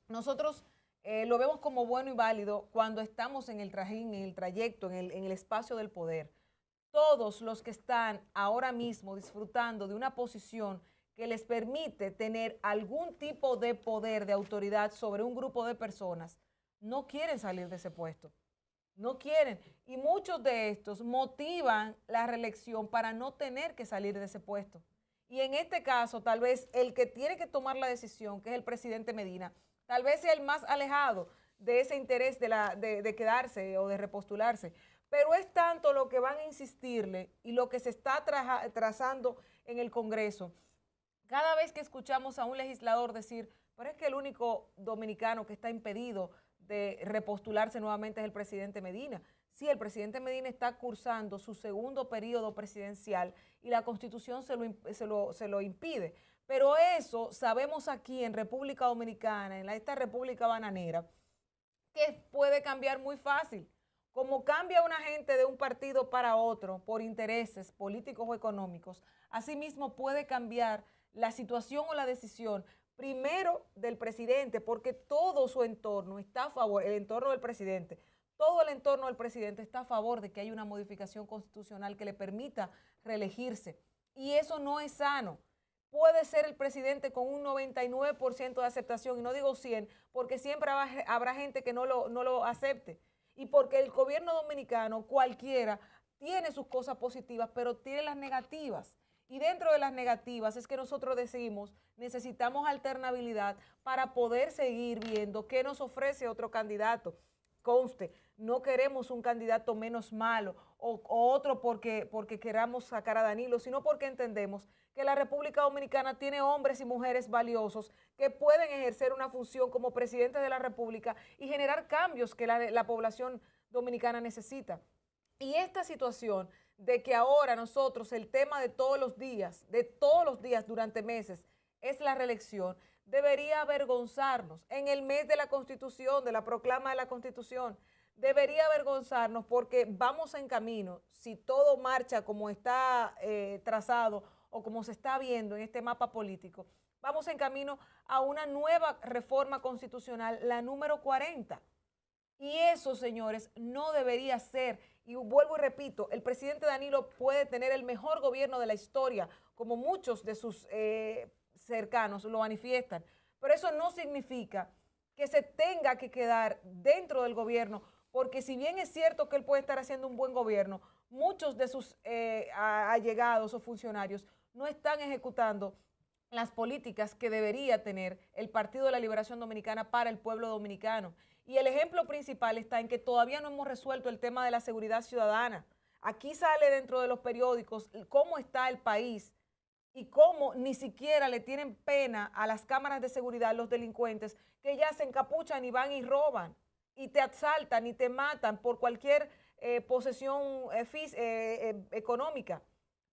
nosotros lo vemos como bueno y válido cuando estamos en el trajín, en el trayecto, en el espacio del poder. Todos los que están ahora mismo disfrutando de una posición que les permite tener algún tipo de poder, de autoridad sobre un grupo de personas, no quieren salir de ese puesto. No quieren. Y muchos de estos motivan la reelección para no tener que salir de ese puesto. Y en este caso, tal vez el que tiene que tomar la decisión, que es el presidente Medina, tal vez sea el más alejado de ese interés de quedarse o de repostularse. Pero es tanto lo que van a insistirle y lo que se está trazando en el Congreso. Cada vez que escuchamos a un legislador decir, pero es que el único dominicano que está impedido de repostularse nuevamente es el presidente Medina. Sí, el presidente Medina está cursando su 2º periodo presidencial y la Constitución se lo impide. Pero eso sabemos aquí en República Dominicana, en esta República bananera, que puede cambiar muy fácil. Como cambia una gente de un partido para otro por intereses políticos o económicos, asimismo puede cambiar la situación o la decisión primero del presidente, porque todo su entorno está a favor, el entorno del presidente, todo el entorno del presidente está a favor de que haya una modificación constitucional que le permita reelegirse. Y eso no es sano. Puede ser el presidente con un 99% de aceptación, y no digo 100, porque siempre habrá gente que no lo acepte. Y porque el gobierno dominicano, cualquiera, tiene sus cosas positivas, pero tiene las negativas. Y dentro de las negativas es que nosotros decimos, necesitamos alternabilidad para poder seguir viendo qué nos ofrece otro candidato. Conste, no queremos un candidato menos malo o otro porque queramos sacar a Danilo, sino porque entendemos que la República Dominicana tiene hombres y mujeres valiosos que pueden ejercer una función como presidentes de la República y generar cambios que la población dominicana necesita. Y esta situación de que ahora nosotros, el tema de todos los días durante meses, es la reelección, debería avergonzarnos. En el mes de la Constitución, de la proclama de la Constitución, debería avergonzarnos porque vamos en camino, si todo marcha como está trazado o como se está viendo en este mapa político, vamos en camino a una nueva reforma constitucional, la número 40. Y eso, señores, no debería ser. Y vuelvo y repito, el presidente Danilo puede tener el mejor gobierno de la historia, como muchos de sus cercanos lo manifiestan. Pero eso no significa que se tenga que quedar dentro del gobierno, porque si bien es cierto que él puede estar haciendo un buen gobierno, muchos de sus allegados o funcionarios no están ejecutando las políticas que debería tener el Partido de la Liberación Dominicana para el pueblo dominicano. Y el ejemplo principal está en que todavía no hemos resuelto el tema de la seguridad ciudadana. Aquí sale dentro de los periódicos cómo está el país y cómo ni siquiera le tienen pena a las cámaras de seguridad los delincuentes que ya se encapuchan y van y roban y te asaltan y te matan por cualquier posesión económica.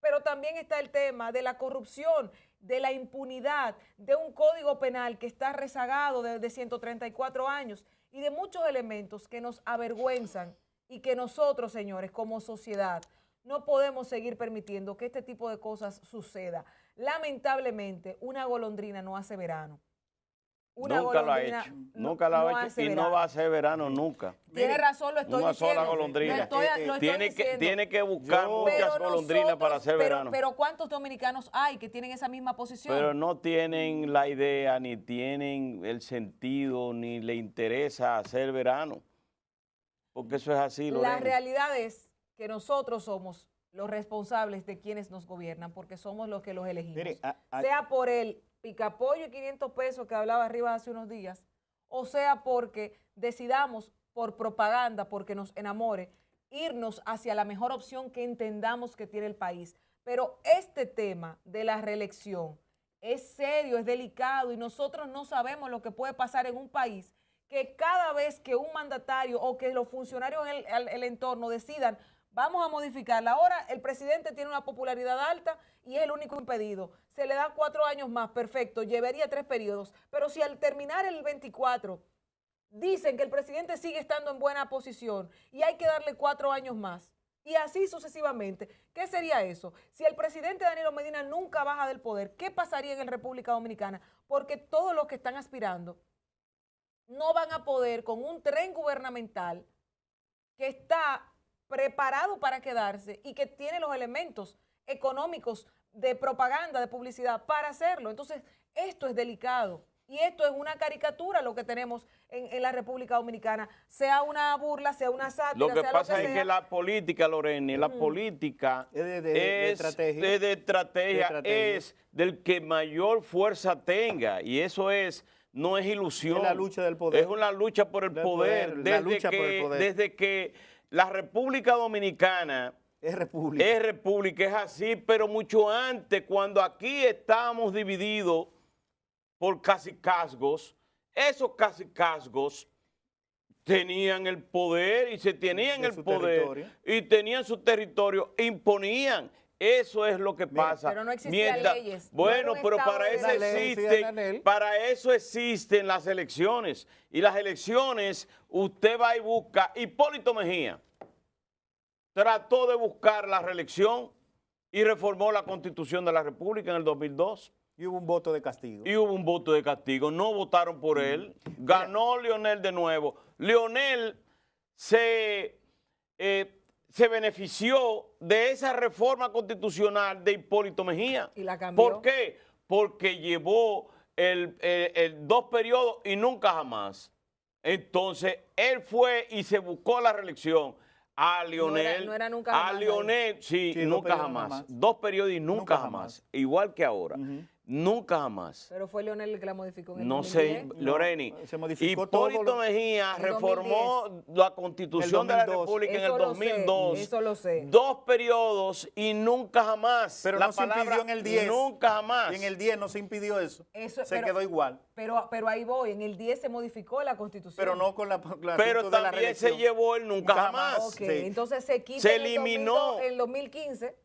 Pero también está el tema de la corrupción, de la impunidad, de un código penal que está rezagado de 134 años y de muchos elementos que nos avergüenzan y que nosotros, señores, como sociedad, no podemos seguir permitiendo que este tipo de cosas suceda. Lamentablemente, una golondrina no hace verano. Una Nunca lo ha golondrina hecho. no- Nunca lo no ha hecho hace y no verano. va a hacer verano nunca. Tiene razón, lo estoy Una diciendo. sola golondrina. Lo estoy Tiene diciendo. que buscar muchas Pero golondrinas para hacer verano. Pero ¿cuántos dominicanos hay que tienen esa misma posición? Pero no tienen la idea, ni tienen el sentido, ni le interesa hacer verano. Porque eso es así, La Lorena. realidad es que nosotros somos los responsables de quienes nos gobiernan, porque somos los que los elegimos. Mire, sea por el picapollo y 500 pesos que hablaba arriba hace unos días, o sea porque decidamos por propaganda, porque nos enamore, irnos hacia la mejor opción que entendamos que tiene el país. Pero este tema de la reelección es serio, es delicado y nosotros no sabemos lo que puede pasar en un país que cada vez que un mandatario o que los funcionarios en el entorno decidan vamos a modificarla. Ahora el presidente tiene una popularidad alta y es el único impedido. Se le da 4 años más, perfecto, llevaría 3 periodos. Pero si al terminar el 24 dicen que el presidente sigue estando en buena posición y hay que darle 4 años más, y así sucesivamente, ¿qué sería eso? Si el presidente Danilo Medina nunca baja del poder, ¿qué pasaría en la República Dominicana? Porque todos los que están aspirando no van a poder con un tren gubernamental que está preparado para quedarse y que tiene los elementos económicos de propaganda, de publicidad para hacerlo. Entonces, esto es delicado y esto es una caricatura lo que tenemos en la República Dominicana, sea una burla, sea una sátira, Lo que sea pasa lo que es sea. que la política, Lorena, la política de estrategia. de estrategia, es del que mayor fuerza tenga y eso es, no es ilusión. Es la lucha del poder. Es una lucha por el poder. La lucha por el poder. Desde que la República Dominicana Es república. es república, es así, pero mucho antes, cuando aquí estábamos divididos por cacicazgos, esos cacicazgos tenían el poder y se tenían De el su poder territorio. y tenían su territorio, imponían. Eso es lo que pasa. Pero no existían leyes. Bueno, No era un pero estado para de eso derecho. para eso existen las elecciones. Y las elecciones, usted va y busca. Hipólito Mejía trató de buscar la reelección y reformó la Constitución de la República en el 2002. Y hubo un voto de castigo. Y hubo un voto de castigo. No votaron por él. Ganó Leonel de nuevo. Leonel se benefició de esa reforma constitucional de Hipólito Mejía. Y la cambió. ¿Por qué? Porque llevó el 2 periodos y nunca jamás. Entonces, él fue y se buscó la reelección a Leonel. No era nunca a jamás Leonel, sí, Sí, 2 nunca periodos jamás. jamás. 2 periodos y nunca jamás. Igual que ahora. Nunca jamás. Pero fue Leonel el que la modificó en el No 2010. sé, Loreni. se modificó todo Hipólito lo- Mejía En reformó la Constitución de la 2002. República en el Eso lo sé, 2002. eso lo sé. 2 periodos y nunca jamás. Pero La no se impidió palabra en el 10. Nunca jamás. Y en el 10 no se impidió eso. se quedó igual. Pero ahí voy, en el 10 se modificó la Constitución. Pero no con la Pero asunto de la también se reelección. llevó el nunca Nunca jamás. jamás. Ok, Sí. entonces se quita Se en el eliminó. 2002, en el 2015.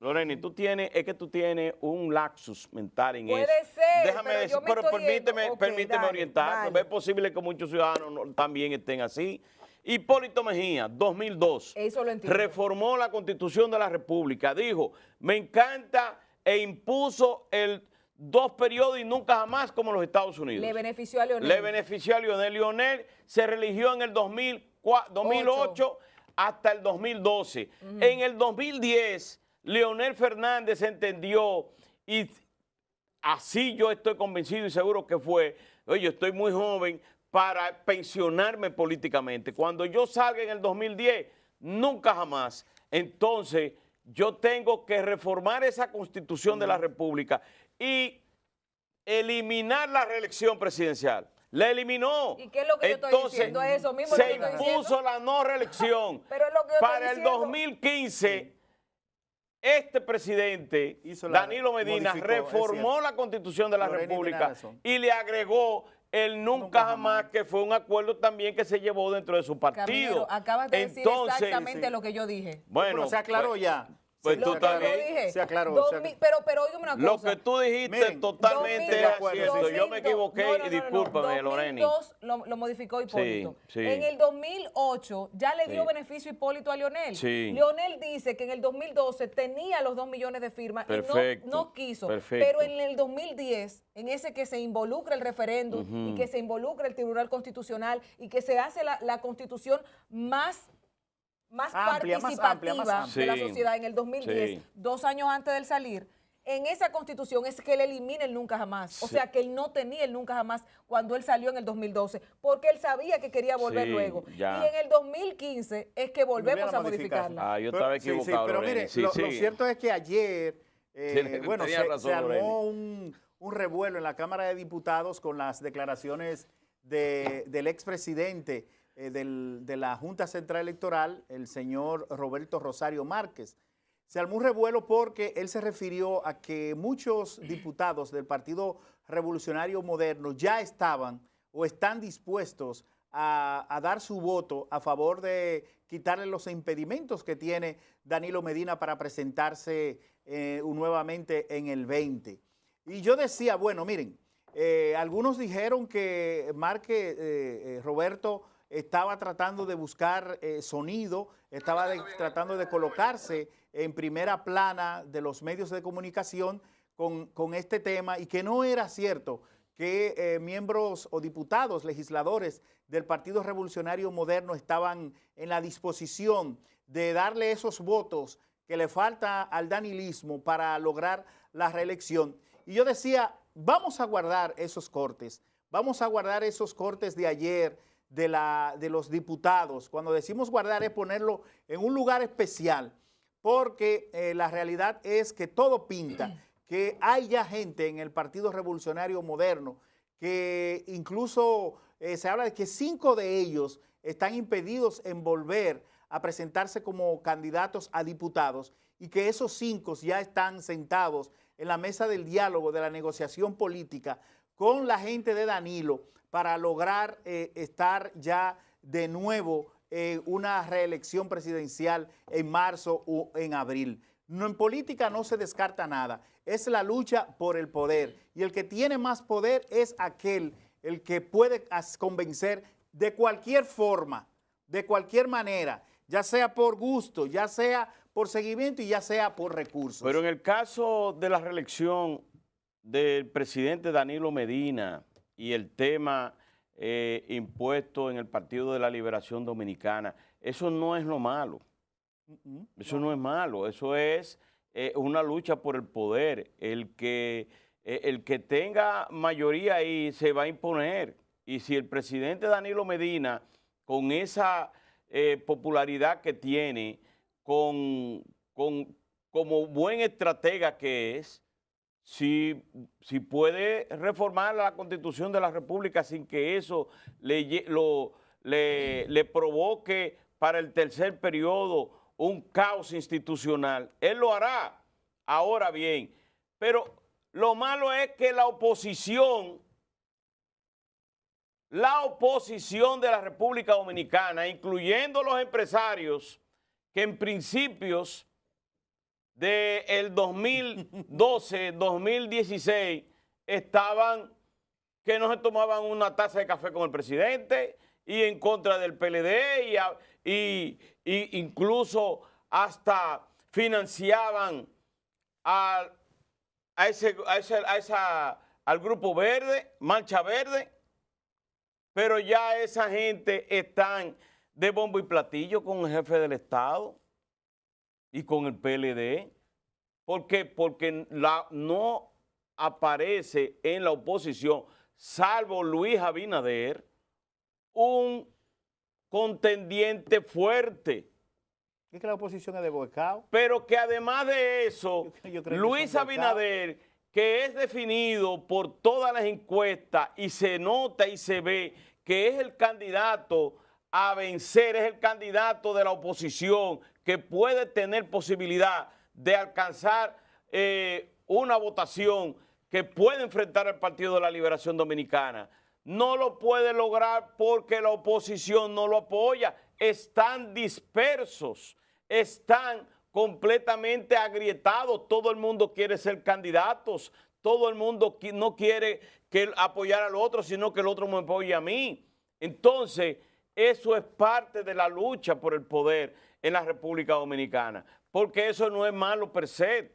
Loreni, es que tú tienes un lapsus mental en Puede eso. ser, Déjame pero decir, yo me pero estoy permíteme, yendo. Ok, permíteme dale, orientarte. dale. Es posible que muchos ciudadanos también estén así. Hipólito Mejía, 2002, Eso lo entiendo. reformó la Constitución de la República. Dijo, me encanta e impuso el 2 periodos y nunca jamás como los Estados Unidos. Le benefició a Leonel. Le benefició a Lionel. Lionel se religió en el 2008 hasta el 2012. En el 2010, Leonel Fernández entendió, y así yo estoy convencido y seguro que fue, oye, estoy muy joven para pensionarme políticamente. Cuando yo salga en el 2010, nunca jamás. Entonces, yo tengo que reformar esa Constitución de la República y eliminar la reelección presidencial. La eliminó. ¿Y qué es lo que yo estoy Entonces, diciendo? ¿Es eso mismo lo se que estoy impuso diciendo? la no reelección. Pero es lo que yo estoy Para el diciendo. 2015, este presidente, Hizo la- Danilo Medina, modificó, es reformó cierto. la Constitución de la Loreni tiene República razón. y le agregó el nunca jamás, que fue un acuerdo también que se llevó dentro de su partido. Caminero, acabas de decir Entonces, exactamente sí. lo que yo dije. Bueno, Pero se aclaró pues, ya. Pues Sí, tú Lo que yo también. dije. Se aclaró, 2000, pero óigame una Lo cosa. que tú dijiste Miren, totalmente es 2002, cierto. Yo me equivoqué no, no, y no, no, discúlpame, Loreni. 2002 lo modificó Hipólito. Sí, sí. En el 2008 ya le dio Sí. beneficio Hipólito a Leonel. Sí. Leonel dice que en el 2012 tenía los 2 millones de firmas Perfecto, y no quiso. perfecto. Pero en el 2010, en ese que se involucra el referéndum y que se involucra el Tribunal Constitucional y que se hace la constitución más Amplia, más participativa amplia, más de la amplia. sociedad en el 2010, Sí. 2 años antes del salir, en esa constitución es que él elimina el nunca jamás. O Sí. sea, que él no tenía el nunca jamás cuando él salió en el 2012, porque él sabía que quería volver Sí, luego. ya. Y en el 2015 es que volvemos Volvieron a modificarla. Ah, yo estaba Sí, equivocado, pero Loreni. mire, Sí, lo sí. cierto es que ayer, bueno, tenía razón, se armó Loreni. un revuelo en la Cámara de Diputados con las declaraciones del expresidente de la Junta Central Electoral, el señor Roberto Rosario Márquez. Se armó un revuelo porque él se refirió a que muchos diputados del Partido Revolucionario Moderno ya estaban o están dispuestos a dar su voto a favor de quitarle los impedimentos que tiene Danilo Medina para presentarse nuevamente en el 20. Y yo decía, bueno, miren, algunos dijeron que Roberto estaba tratando de buscar sonido, estaba tratando de colocarse en primera plana de los medios de comunicación con este tema y que no era cierto que miembros o diputados, legisladores del Partido Revolucionario Moderno estaban en la disposición de darle esos votos que le falta al danilismo para lograr la reelección. Y yo decía, vamos a guardar esos cortes, vamos a guardar esos cortes de ayer de los diputados. Cuando decimos guardar es ponerlo en un lugar especial, porque la realidad es que todo pinta que hay ya gente en el Partido Revolucionario Moderno que incluso se habla de que 5 de ellos están impedidos en volver a presentarse como candidatos a diputados y que esos 5 ya están sentados en la mesa del diálogo, de la negociación política con la gente de Danilo para lograr estar ya de nuevo en una reelección presidencial en marzo o en abril. No, en política no se descarta nada, es la lucha por el poder y el que tiene más poder es el que puede convencer de cualquier forma, de cualquier manera, ya sea por gusto, ya sea por seguimiento y ya sea por recursos. Pero en el caso de la reelección del presidente Danilo Medina y el tema impuesto en el Partido de la Liberación Dominicana, eso no es lo malo. Eso no es malo, eso es una lucha por el poder. El que tenga mayoría ahí se va a imponer. Y si el presidente Danilo Medina, con esa popularidad que tiene, como buen estratega que es, si puede reformar la Constitución de la República sin que eso le provoque para el tercer periodo un caos institucional, él lo hará. Ahora bien, pero lo malo es que la oposición de la República Dominicana, incluyendo los empresarios que en principios del 2012, 2016, estaban que no se tomaban una taza de café con el presidente y en contra del PLD y incluso hasta financiaban al Grupo Verde, Marcha Verde, pero ya esa gente están de bombo y platillo con el jefe del Estado y con el PLD. ¿Por qué? Porque no aparece en la oposición, salvo Luis Abinader, un contendiente fuerte. Es que la oposición es de boicot. Pero que además de eso, Yo creo que Luis son boicots. Abinader, que es definido por todas las encuestas y se nota y se ve que es el candidato a vencer, es el candidato de la oposición que puede tener posibilidad de alcanzar una votación que puede enfrentar al Partido de la Liberación Dominicana. No lo puede lograr porque la oposición no lo apoya. Están dispersos, están completamente agrietado. Todo el mundo quiere ser candidatos. Todo el mundo no quiere apoyar al otro, sino que el otro me apoye a mí. Entonces, eso es parte de la lucha por el poder en la República Dominicana, porque eso no es malo per se,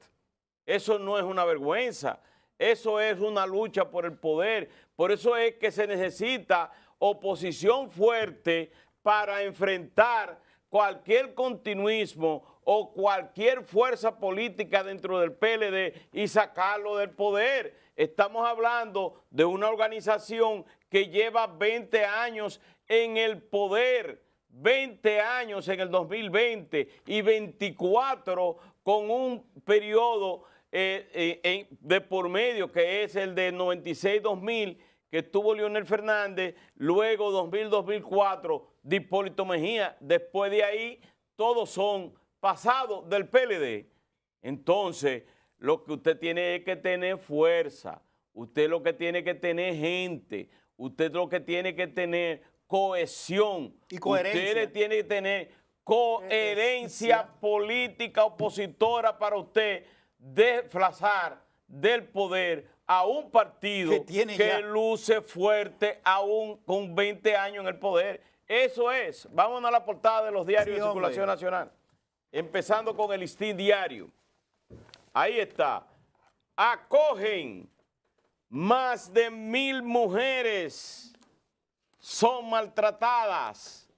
eso no es una vergüenza, eso es una lucha por el poder. Por eso es que se necesita oposición fuerte para enfrentar cualquier continuismo o cualquier fuerza política dentro del PLD y sacarlo del poder. Estamos hablando de una organización que lleva 20 años en el poder, 20 años en el 2020 y 24 con un periodo de por medio que es el de 96-2000 que tuvo Leonel Fernández, luego 2000-2004 de Hipólito Mejía. Después de ahí todos son pasados del PLD. Entonces, lo que usted tiene es que tener fuerza, usted lo que tiene que tener gente, usted lo que tiene que tener cohesión. Y coherencia. Usted le tiene que tener coherencia política opositora para usted desplazar del poder a un partido que luce fuerte aún con 20 años en el poder. Eso es. Vámonos a la portada de los diarios de circulación nacional. Empezando con el Listín Diario. Ahí está. Acogen más de 1000 mujeres son maltratadas.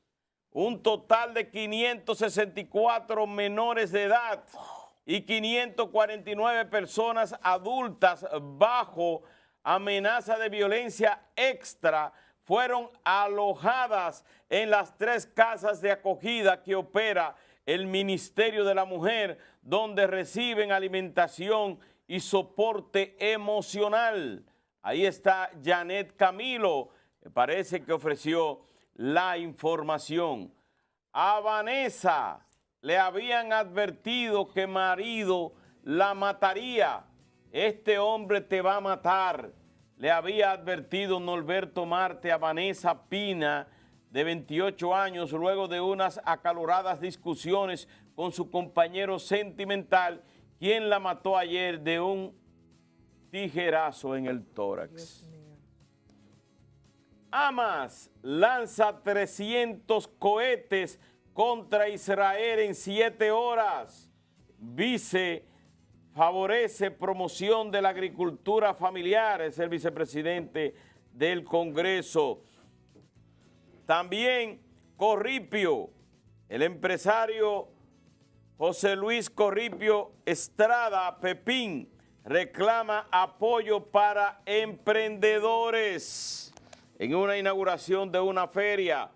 Un total de 564 menores de edad y 549 personas adultas bajo amenaza de violencia extra fueron alojadas en las 3 casas de acogida que opera el Ministerio de la Mujer, donde reciben alimentación y soporte emocional. Ahí está Janet Camilo, me parece que ofreció la información. A Vanessa le habían advertido que marido la mataría. Este hombre te va a matar. Le había advertido Norberto Marte a Vanessa Pina, de 28 años, luego de unas acaloradas discusiones con su compañero sentimental, quien la mató ayer de un tijerazo en el tórax. Hamas lanza 300 cohetes contra Israel en 7 horas. Vice favorece promoción de la agricultura familiar, es el vicepresidente del Congreso. También Corripio, el empresario José Luis Corripio Estrada Pepín, reclama apoyo para emprendedores en una inauguración de una feria.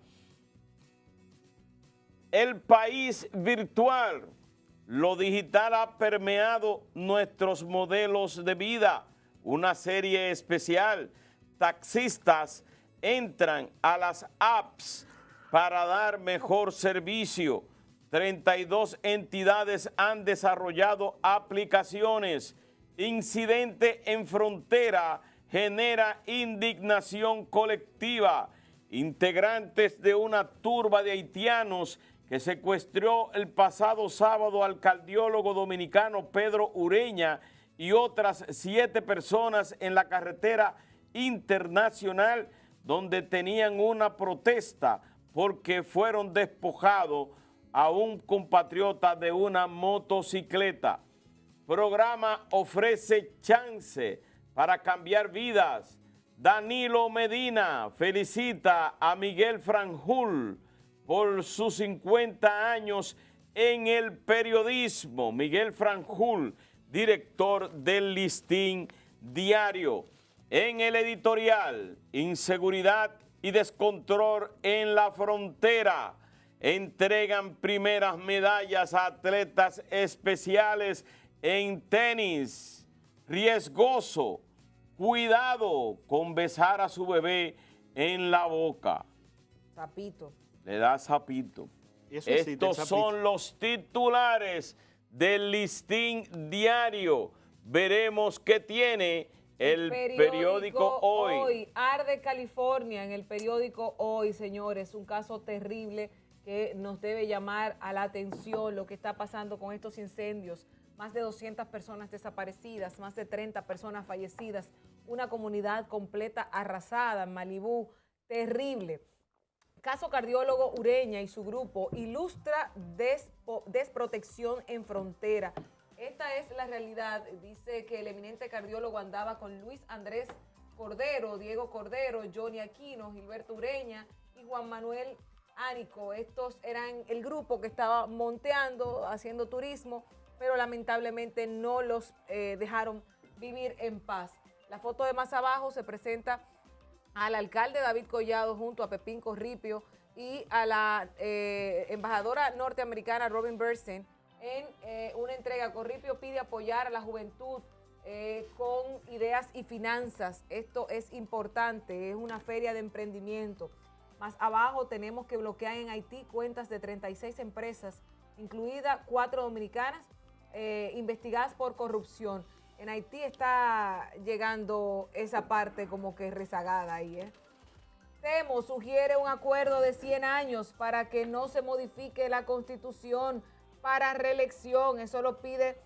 El país virtual, lo digital ha permeado nuestros modelos de vida. Una serie especial, taxistas entran a las apps para dar mejor servicio. 32 entidades han desarrollado aplicaciones. Incidente en frontera genera indignación colectiva. Integrantes de una turba de haitianos que secuestró el pasado sábado al cardiólogo dominicano Pedro Ureña y otras 7 personas en la carretera internacional donde tenían una protesta porque fueron despojados a un compatriota de una motocicleta. Programa ofrece chance para cambiar vidas. Danilo Medina felicita a Miguel Franjul por sus 50 años en el periodismo. Miguel Franjul, director del Listín Diario. En el editorial, inseguridad y descontrol en la frontera. Entregan primeras medallas a atletas especiales en tenis. Riesgoso. Cuidado con besar a su bebé en la boca. Sapito. Le da sapito. Estos son los titulares del Listín Diario. Veremos qué tiene el periódico Hoy. Arde California en el periódico Hoy, señores. Un caso terrible que nos debe llamar a la atención lo que está pasando con estos incendios. Más de 200 personas desaparecidas, más de 30 personas fallecidas, una comunidad completa arrasada en Malibú, terrible. Caso cardiólogo Ureña y su grupo ilustra desprotección en frontera. Esta es la realidad. Dice que el eminente cardiólogo andaba con Luis Andrés Cordero, Diego Cordero, Johnny Aquino, Gilberto Ureña y Juan Manuel Ánico. Estos eran el grupo que estaba monteando, haciendo turismo, pero lamentablemente no los dejaron vivir en paz. La foto de más abajo se presenta al alcalde David Collado junto a Pepín Corripio y a la embajadora norteamericana Robin Bernstein en una entrega. Corripio pide apoyar a la juventud con ideas y finanzas. Esto es importante, es una feria de emprendimiento. Más abajo tenemos que bloquear en Haití cuentas de 36 empresas, incluidas 4 dominicanas, investigadas por corrupción. En Haití está llegando esa parte como que rezagada ahí. Temo sugiere un acuerdo de 100 años para que no se modifique la Constitución para reelección. Eso lo pide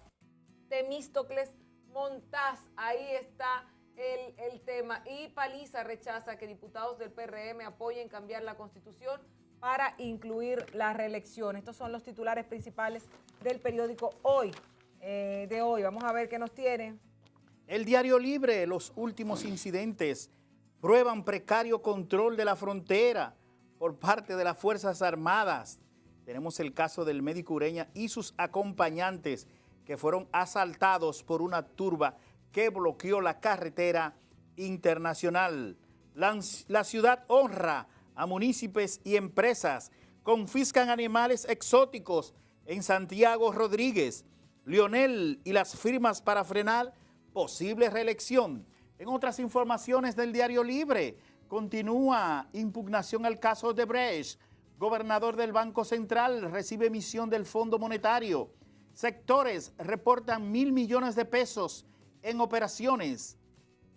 Temístocles Montaz. Ahí está el tema. Y Paliza rechaza que diputados del PRM apoyen cambiar la Constitución para incluir la reelección. Estos son los titulares principales del periódico Hoy. De hoy. Vamos a ver qué nos tiene. El Diario Libre, los últimos incidentes prueban precario control de la frontera por parte de las Fuerzas Armadas. Tenemos el caso del médico Ureña y sus acompañantes que fueron asaltados por una turba que bloqueó la carretera internacional. La ciudad honra a municipios y empresas, confiscan animales exóticos en Santiago Rodríguez. Lionel y las firmas para frenar posible reelección. En otras informaciones del Diario Libre, continúa impugnación al caso de Brecht. Gobernador del Banco Central recibe emisión del Fondo Monetario. Sectores reportan 1.000 millones de pesos en operaciones.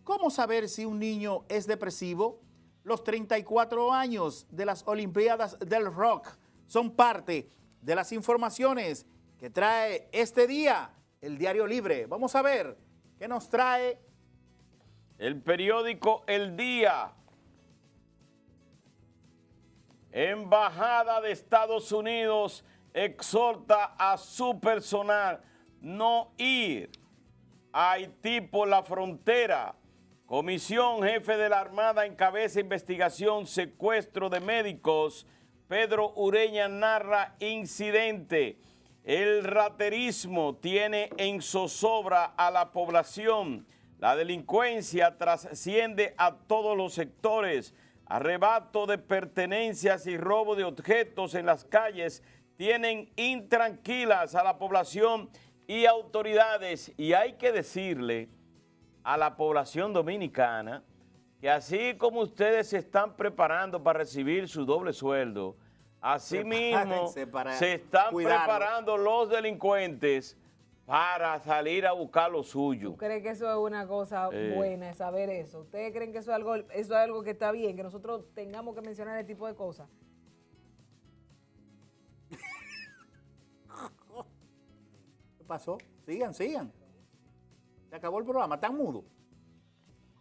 ¿Cómo saber si un niño es depresivo? Los 34 años de las Olimpiadas del Rock son parte de las informaciones que trae este día el Diario Libre. Vamos a ver qué nos trae el periódico El Día. Embajada de Estados Unidos exhorta a su personal no ir a Haití por la frontera. Comisión Jefe de la Armada encabeza investigación secuestro de médicos. Pedro Ureña narra incidente. El raterismo tiene en zozobra a la población. La delincuencia trasciende a todos los sectores. Arrebato de pertenencias y robo de objetos en las calles tienen intranquilas a la población y autoridades. Y hay que decirle a la población dominicana que así como ustedes se están preparando para recibir su doble sueldo, asimismo, se están preparando los delincuentes para salir a buscar lo suyo. ¿Tú crees que eso es una cosa buena, saber eso? ¿Ustedes creen que eso es algo que está bien, que nosotros tengamos que mencionar ese tipo de cosas? ¿Qué pasó? Sigan. Se acabó el programa, están mudos.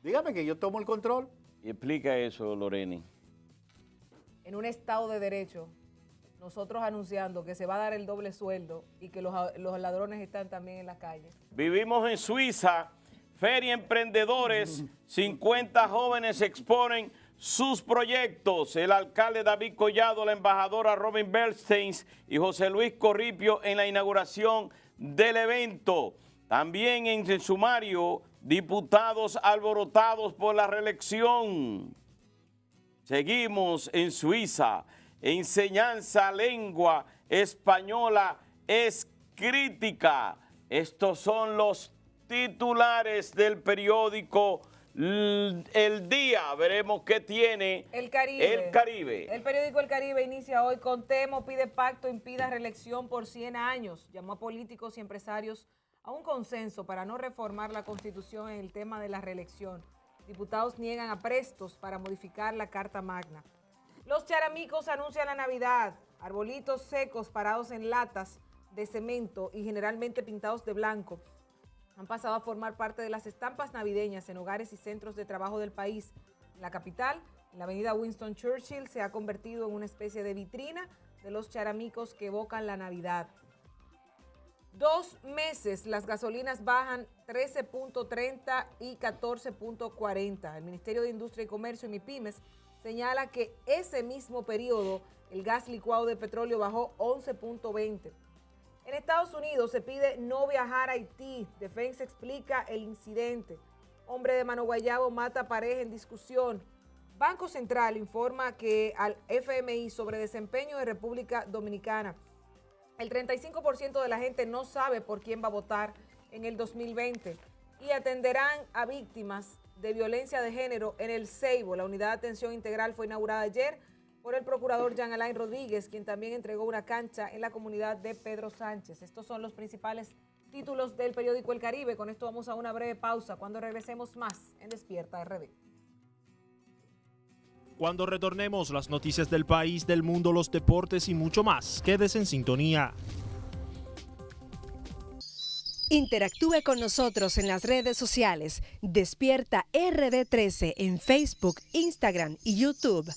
Dígame que yo tomo el control. Y explica eso, Loreni. En un Estado de Derecho, nosotros anunciando que se va a dar el doble sueldo y que los ladrones están también en la calle. Vivimos en Suiza, Feria Emprendedores, 50 jóvenes exponen sus proyectos. El alcalde David Collado, la embajadora Robin Bernstein y José Luis Corripio en la inauguración del evento. También en el sumario, diputados alborotados por la reelección. Seguimos en Suiza. Enseñanza lengua española es crítica. Estos son los titulares del periódico El Día. Veremos qué tiene El Caribe. El Caribe. El periódico El Caribe inicia hoy con Temo pide pacto, impida reelección por 100 años. Llamó a políticos y empresarios a un consenso para no reformar la Constitución en el tema de la reelección. Diputados niegan aprestos para modificar la Carta Magna. Los charamicos anuncian la Navidad. Arbolitos secos parados en latas de cemento y generalmente pintados de blanco han pasado a formar parte de las estampas navideñas en hogares y centros de trabajo del país. En la capital, en la avenida Winston Churchill, se ha convertido en una especie de vitrina de los charamicos que evocan la Navidad. 2 meses, las gasolinas bajan 13.30 y 14.40. El Ministerio de Industria y Comercio y MIPYMES señala que ese mismo periodo el gas licuado de petróleo bajó 11.20. En Estados Unidos se pide no viajar a Haití. Defensa explica el incidente. Hombre de Mano Guayabo mata pareja en discusión. Banco Central informa que al FMI sobre desempeño de República Dominicana. El 35% de la gente no sabe por quién va a votar en el 2020 y atenderán a víctimas de violencia de género en el Ceibo. La unidad de atención integral fue inaugurada ayer por el procurador Jean Alain Rodríguez, quien también entregó una cancha en la comunidad de Pedro Sánchez. Estos son los principales títulos del periódico El Caribe. Con esto vamos a una breve pausa. Cuando regresemos más en Despierta RD. Cuando retornemos, las noticias del país, del mundo, los deportes y mucho más. Quédese en sintonía. Interactúe con nosotros en las redes sociales. Despierta RD13 en Facebook, Instagram y YouTube.